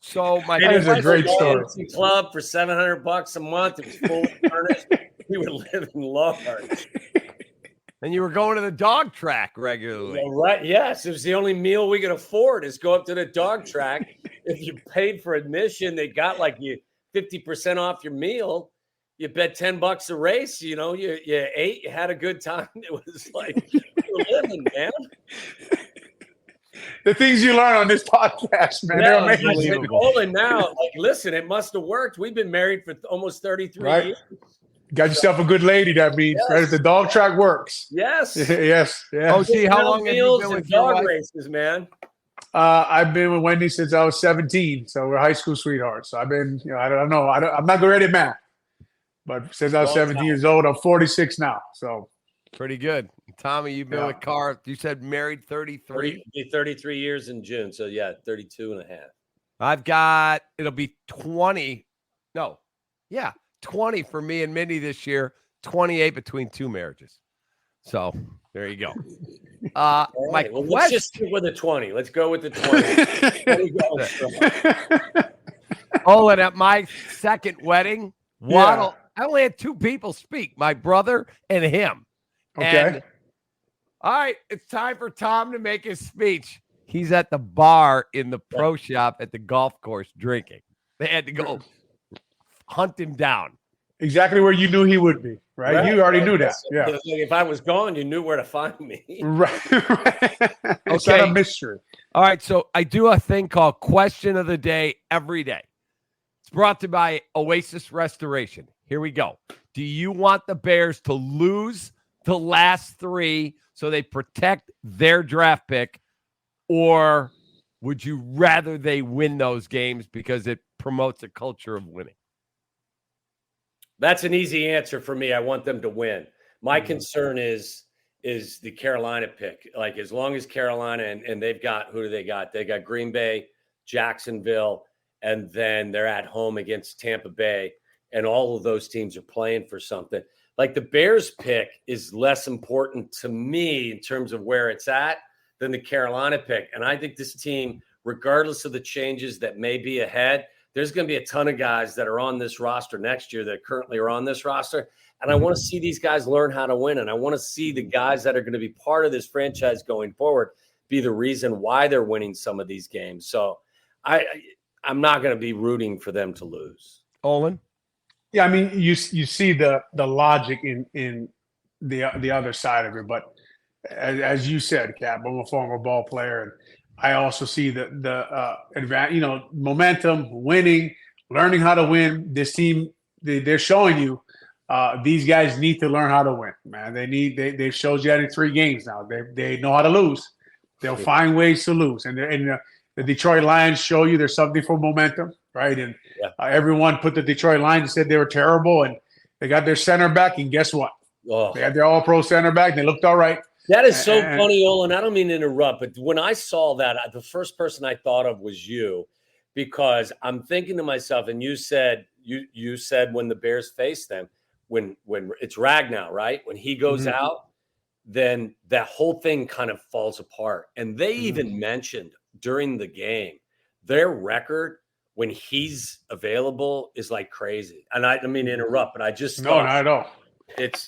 So my That is a great story. Club for $700 a month. It was full of furnished. We were living large. And you were going to the dog track regularly. Well, right. Yes. It was the only meal we could afford is go up to the dog track. If you paid for admission, they got like you 50% off your meal. You bet $10 a race, you ate, you had a good time. It was like you were living, man. The things you learn on this podcast, man, they're amazing. Olin now, listen, it must have worked. We've been married for almost 33 years. Got yourself a good lady, that means. Yes. Right? If the dog track works. Yes. yes. Oh, see, how long have you been with dog races, man? I've been with Wendy since I was 17, so we're high school sweethearts. So I've been, I don't know. I'm not good at math, but since I was 17 years old, I'm 46 now. So pretty good. Tommy, you've been with Carr. You said married 33? 33 years in June. So, 32 and a half. I've got, it'll be 20. No. Yeah. 20 for me and Mindy this year, 28 between two marriages. So there you go. Right. Let's just stick with the 20. Let's go with the 20. And at my second wedding, Waddle, I only had two people speak, my brother and him. Okay. And, all right, it's time for Tom to make his speech. He's at the bar in the pro shop at the golf course drinking. They had to go hunt him down. Exactly where you knew he would be, right? You already knew that. Yeah. If I was gone, you knew where to find me. Right. It's not a mystery. All right. So I do a thing called Question of the Day every day. It's brought to you by Oasis Restoration. Here we go. Do you want the Bears to lose the last three so they protect their draft pick, or would you rather they win those games because it promotes a culture of winning? That's an easy answer for me. I want them to win. My concern is the Carolina pick. Like, as long as Carolina and they've got, who do they got? They got Green Bay, Jacksonville, and then they're at home against Tampa Bay. And all of those teams are playing for something. Like, the Bears pick is less important to me in terms of where it's at than the Carolina pick. And I think this team, regardless of the changes that may be ahead, there's going to be a ton of guys that are on this roster next year that currently are on this roster. And I want to see these guys learn how to win. And I want to see the guys that are going to be part of this franchise going forward be the reason why they're winning some of these games. So I'm not going to be rooting for them to lose. Olin? Yeah, I mean, you see the logic in the other side of it. But as you said, Cap, I'm a former ball player, and I also see the momentum, winning, learning how to win. This team, they're showing you these guys need to learn how to win, man. They've showed you that in 3 games now. They know how to lose. They'll find ways to lose. And the Detroit Lions show you there's something for momentum, right? And everyone put the Detroit Lions and said they were terrible, and they got their center back, and guess what? They had their all-pro center back. They looked all right. That is so funny, Olin. I don't mean to interrupt, but when I saw that, the first person I thought of was you, because I'm thinking to myself, and you said when the Bears face them, when it's Ragnow, right? When he goes out, then that whole thing kind of falls apart. And they even mentioned during the game, their record when he's available is like crazy. And I mean to interrupt, but I just no, not at all.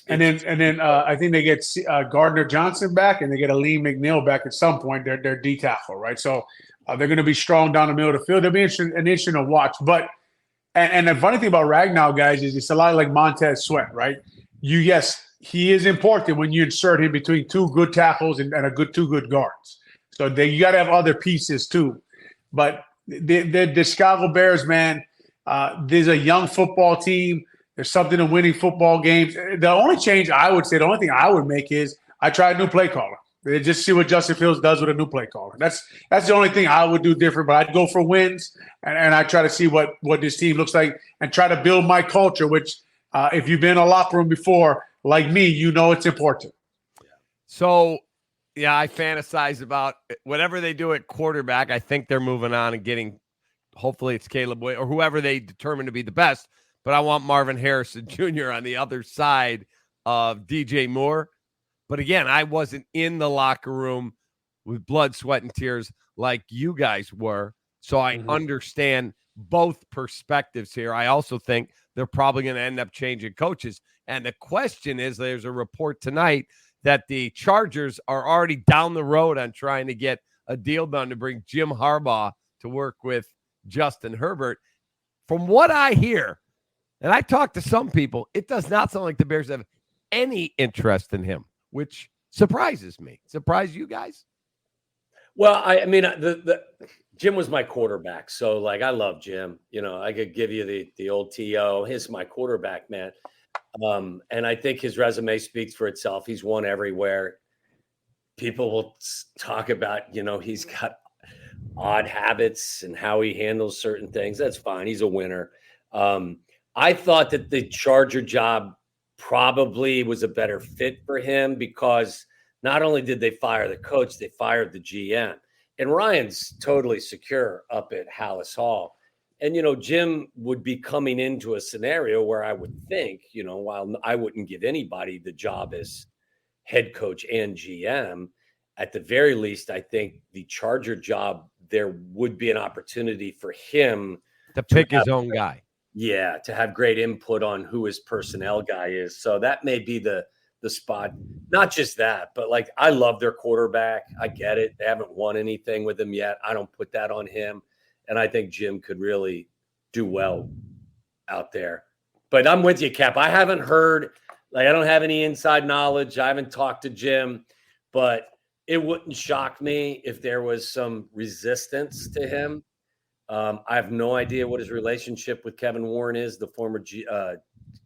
And then I think they get Gardner Johnson back, and they get Aleem McNeil back at some point. They're D tackle, right? So they're going to be strong down the middle of the field. They'll be interesting to watch. But and the funny thing about Ragnow, guys, is it's a lot like Montez Sweat, right? Yes, he is important when you insert him between 2 good tackles and two good guards. So you got to have other pieces too. But the Chicago Bears, man, there's a young football team. There's something in winning football games. The only change I would say, the only thing I would make is I try a new play caller. Just see what Justin Fields does with a new play caller. That's the only thing I would do different. But I'd go for wins, and I try to see what this team looks like and try to build my culture, which if you've been in a locker room before, like me, you know it's important. So, yeah, I fantasize about whatever they do at quarterback. I think they're moving on and getting, hopefully it's Caleb Williams or whoever they determine to be the best. But I want Marvin Harrison Jr. on the other side of DJ Moore. But again, I wasn't in the locker room with blood, sweat, and tears like you guys were. So I understand both perspectives here. I also think they're probably going to end up changing coaches. And the question is, there's a report tonight that the Chargers are already down the road on trying to get a deal done to bring Jim Harbaugh to work with Justin Herbert. From what I hear, and I talked to some people, it does not sound like the Bears have any interest in him, which surprises me. Surprise you guys? Well, I mean, the Jim was my quarterback, so like I love Jim. You know, I could give you the old TO. He's my quarterback, man. And I think his resume speaks for itself. He's won everywhere. People will talk about, you know, he's got odd habits and how he handles certain things. That's fine. He's a winner. I thought that the Charger job probably was a better fit for him because not only did they fire the coach, they fired the GM. And Ryan's totally secure up at Hallis Hall. And, you know, Jim would be coming into a scenario where I would think, you know, while I wouldn't give anybody the job as head coach and GM, at the very least, I think the Charger job, there would be an opportunity for him to pick his own guy. Yeah, to have great input on who his personnel guy is. So that may be the spot. Not just that, but like I love their quarterback. I get it. They haven't won anything with him yet. I don't put that on him. And I think Jim could really do well out there. But I'm with you, Cap. I haven't heard, like I don't have any inside knowledge. I haven't talked to Jim, but it wouldn't shock me if there was some resistance to him. I have no idea what his relationship with Kevin Warren is, the former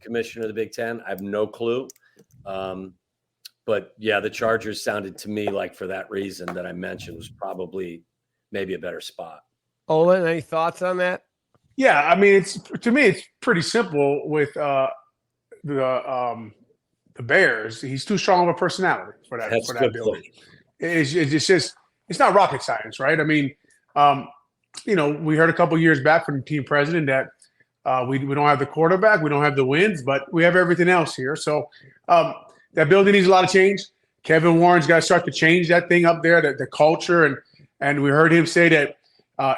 commissioner of the Big Ten. I have no clue. But yeah, the Chargers sounded to me like for that reason that I mentioned was probably maybe a better spot. Olin, any thoughts on that? Yeah, I mean, to me, it's pretty simple with the Bears. He's too strong of a personality for that building. It's not rocket science, right? I mean, you know, we heard a couple years back from the team president that we don't have the quarterback, we don't have the wins, but we have everything else here. So that building needs a lot of change. Kevin Warren's got to start to change that thing up there, the culture, and we heard him say that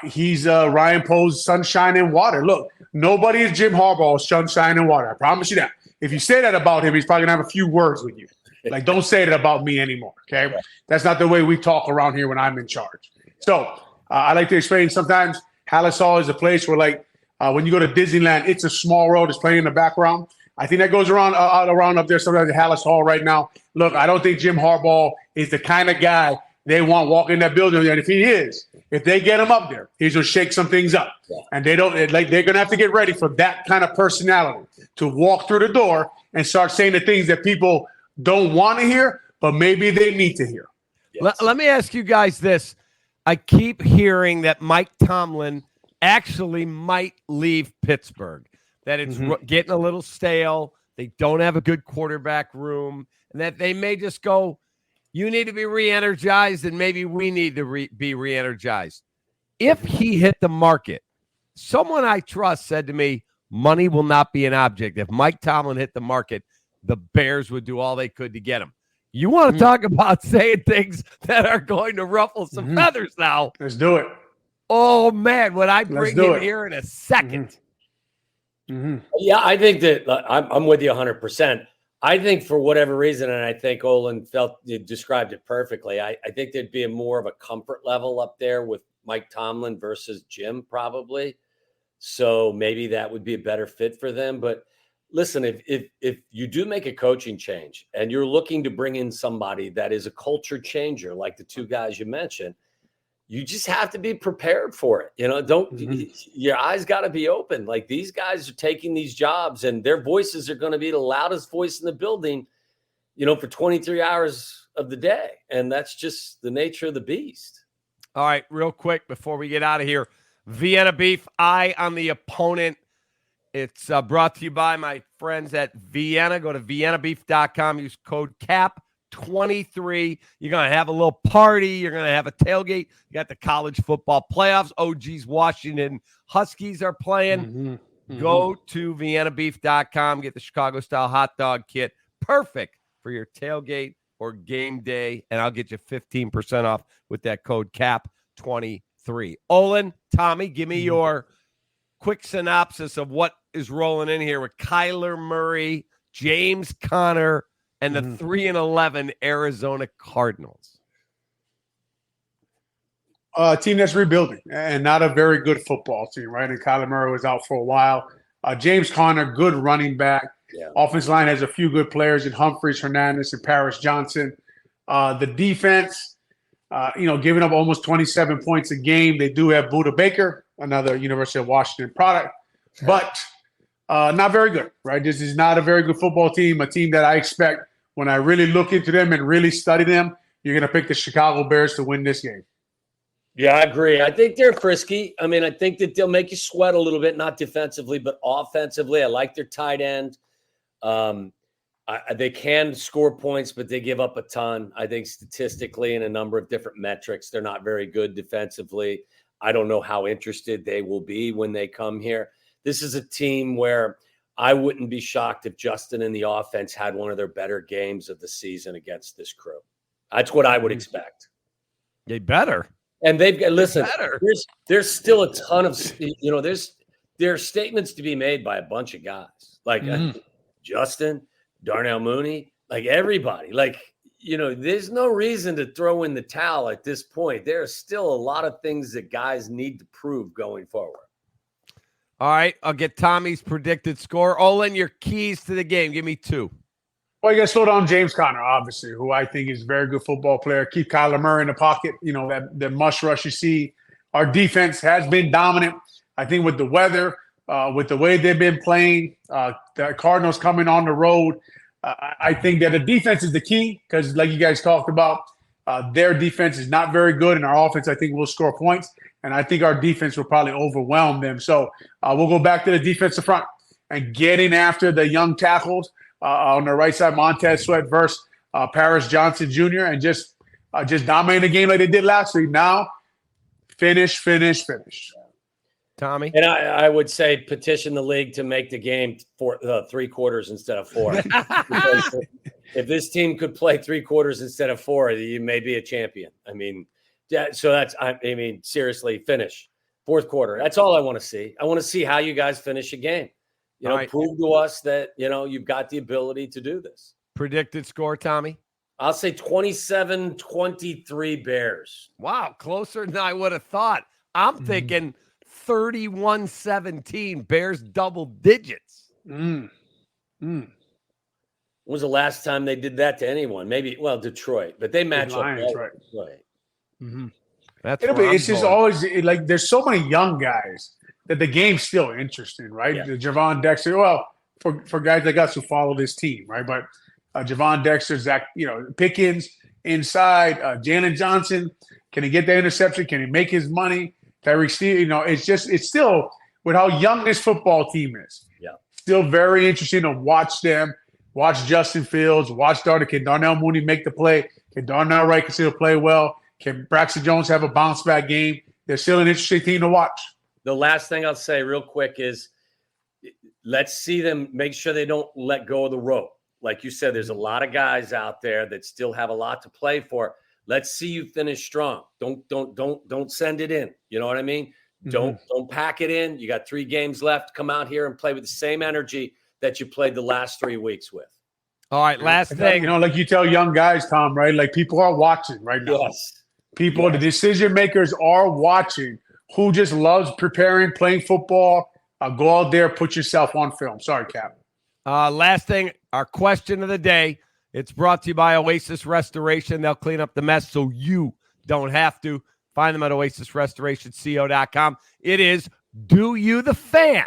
he's Ryan Poe's sunshine and water. Look, nobody is Jim Harbaugh's sunshine and water. I promise you that. If you say that about him, he's probably gonna have a few words with you. Like, don't say that about me anymore. Okay, that's not the way we talk around here when I'm in charge. So I like to explain. Sometimes Hallis Hall is a place where, like, when you go to Disneyland, It's a Small World is playing in the background. I think that goes around up there sometimes at Hallis Hall right now. Look, I don't think Jim Harbaugh is the kind of guy they want walking in that building. And if he is, if they get him up there, he's going to shake some things up. Yeah. And they're going to have to get ready for that kind of personality to walk through the door and start saying the things that people don't want to hear, but maybe they need to hear. Yes. Let me ask you guys this. I keep hearing that Mike Tomlin actually might leave Pittsburgh, that it's getting a little stale. They don't have a good quarterback room, and that they may just go, you need to be re-energized, and maybe we need to be re-energized. If he hit the market, someone I trust said to me, money will not be an object. If Mike Tomlin hit the market, the Bears would do all they could to get him. You want to talk about saying things that are going to ruffle some feathers now. Let's do it. Oh, man, when I bring him here in a second. Yeah, I think that I'm with you 100%. I think for whatever reason, and I think Olin described it perfectly, I think there'd be more of a comfort level up there with Mike Tomlin versus Jim probably. So maybe that would be a better fit for them. But listen, if you do make a coaching change and you're looking to bring in somebody that is a culture changer, like the two guys you mentioned, you just have to be prepared for it. You know, your eyes got to be open. Like, these guys are taking these jobs and their voices are going to be the loudest voice in the building, you know, for 23 hours of the day. And that's just the nature of the beast. All right, real quick before we get out of here, Vienna Beef, eye on the opponent. It's brought to you by my friends at Vienna. Go to viennabeef.com. Use code CAP23. You're going to have a little party. You're going to have a tailgate. You got the college football playoffs. OG's Washington Huskies are playing. Go to viennabeef.com. Get the Chicago-style hot dog kit. Perfect for your tailgate or game day. And I'll get you 15% off with that code CAP23. 3. Olin, Tommy, give me your quick synopsis of what is rolling in here with Kyler Murray, James Conner, and the 3-11 Arizona Cardinals. A team that's rebuilding and not a very good football team, right? And Kyler Murray was out for a while. James Conner, good running back. Yeah. Offensive line has a few good players in Humphreys, Hernandez, and Paris Johnson. The defense, giving up almost 27 points a game. They do have Budda Baker, another University of Washington product, but not very good, right? This is not a very good football team, a team that I expect when I really look into them and really study them, you're going to pick the Chicago Bears to win this game. Yeah, I agree. I think they're frisky. I mean, I think that they'll make you sweat a little bit, not defensively, but offensively. I like their tight end. They can score points, but they give up a ton. I think statistically in a number of different metrics, they're not very good defensively. I don't know how interested they will be when they come here. This is a team where I wouldn't be shocked if Justin and the offense had one of their better games of the season against this crew. That's what I would expect. They better. And they've got, listen, there's still a ton of, there's statements to be made by a bunch of guys like Justin, Darnell Mooney, like everybody. Like, there's no reason to throw in the towel at this point. There are still a lot of things that guys need to prove going forward. All right, I'll get Tommy's predicted score. Olin, your keys to the game. Give me 2. Well, you got to slow down James Conner, obviously, who I think is a very good football player. Keep Kyler Murray in the pocket. That mush rush you see. Our defense has been dominant. I think with the weather, with the way they've been playing, the Cardinals coming on the road, I think that the defense is the key because, like you guys talked about, their defense is not very good, and our offense, I think, will score points. And I think our defense will probably overwhelm them. So we'll go back to the defensive front and getting after the young tackles. On the right side, Montez Sweat versus Paris Johnson Jr. and just dominate the game like they did last week. Now, finish. Tommy? And I would say petition the league to make the game for 3 quarters instead of 4. Because if this team could play 3 quarters instead of 4, you may be a champion. I mean, seriously, finish. 4th quarter. That's all I want to see. I want to see how you guys finish a game. Prove to us that, you've got the ability to do this. Predicted score, Tommy? I'll say 27-23 Bears. Wow, closer than I would have thought. I'm thinking 31-17, Bears double digits. When was the last time they did that to anyone? Maybe, Detroit, but they match up. Right. That's it's just always like there's so many young guys that the game's still interesting, right? Yeah. The Javon Dexter, for guys like us who follow this team, right? But Javon Dexter, Zach, Pickens inside, Jalen Johnson, can he get the interception? Can he make his money? Tyreek Steele, it's still with how young this football team is. Yeah. Still very interesting to watch them, watch Justin Fields, watch Can Darnell Mooney make the play? Can Darnell Wright still play well? Can Braxton Jones have a bounce back game? They're still an interesting team to watch. The last thing I'll say real quick is let's see them make sure they don't let go of the rope. Like you said, there's a lot of guys out there that still have a lot to play for. Let's see you finish strong. Don't send it in. You know what I mean? Don't pack it in. You got 3 games left. Come out here and play with the same energy that you played the last 3 weeks with. All right, last thing. Like you tell young guys, Tom, right? Like people are watching right now. Yes. The decision makers are watching. Who just loves preparing, playing football. Go out there, put yourself on film. Sorry, Cap. Last thing, our question of the day. It's brought to you by Oasis Restoration. They'll clean up the mess so you don't have to. Find them at oasisrestorationco.com. It is, do you, the fan,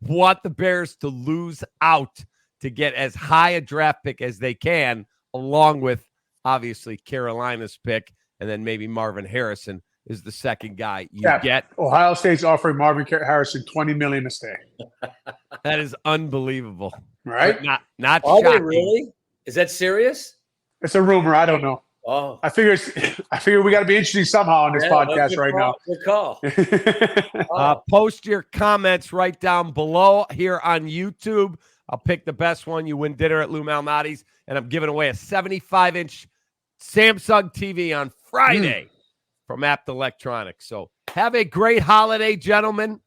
want the Bears to lose out to get as high a draft pick as they can, along with, obviously, Carolina's pick, and then maybe Marvin Harrison is the second guy you get. Ohio State's offering Marvin Harrison $20 million to stay. That is unbelievable. Right? But not Are shocking. they really? Is that serious? It's a rumor. I don't know. Oh, I figure we got to be interesting somehow on this podcast right now. Good call. Post your comments right down below here on YouTube. I'll pick the best one. You win dinner at Lou Malnati's, and I'm giving away a 75-inch Samsung TV on Friday from Apt Electronics. So Have a great holiday, gentlemen.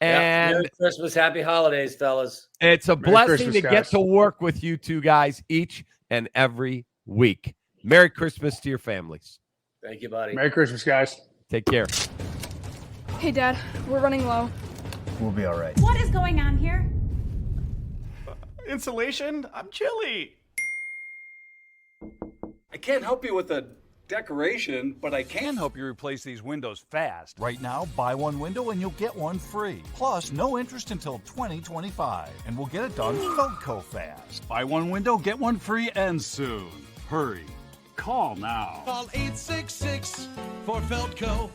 Yeah, And Merry Christmas, happy holidays, fellas. it's a Merry blessing Christmas, to get guys. to work with you two guys each and every week. Merry Christmas to your families. Thank you, buddy. Merry Christmas, guys. Take care. Hey, Dad, we're running low. We'll be all right. What is going on here? Insulation? I'm chilly. I can't help you with a decoration, but I can help you replace these windows fast. Right now, buy one window and you'll get one free. Plus, no interest until 2025. And we'll get it done Feldco fast. Buy one window, get one free, and soon. Hurry. Call now. Call 866 for Feldco.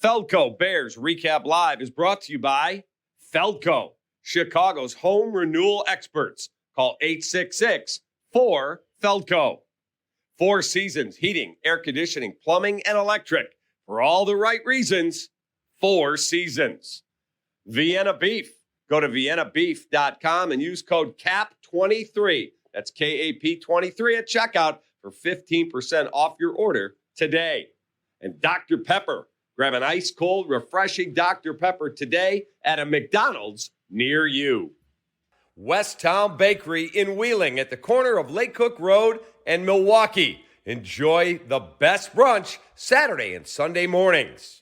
Feldco Bears Recap Live is brought to you by Feldco, Chicago's home renewal experts. Call 866-4FELDCO. Four Seasons Heating, Air Conditioning, Plumbing, and Electric. For all the right reasons, Four Seasons. Vienna Beef. Go to viennabeef.com and use code CAP23. That's KAP23 at checkout for 15% off your order today. And Dr. Pepper. Grab an ice-cold, refreshing Dr. Pepper today at a McDonald's near you. Westtown Bakery in Wheeling at the corner of Lake Cook Road and Milwaukee. Enjoy the best brunch Saturday and Sunday mornings.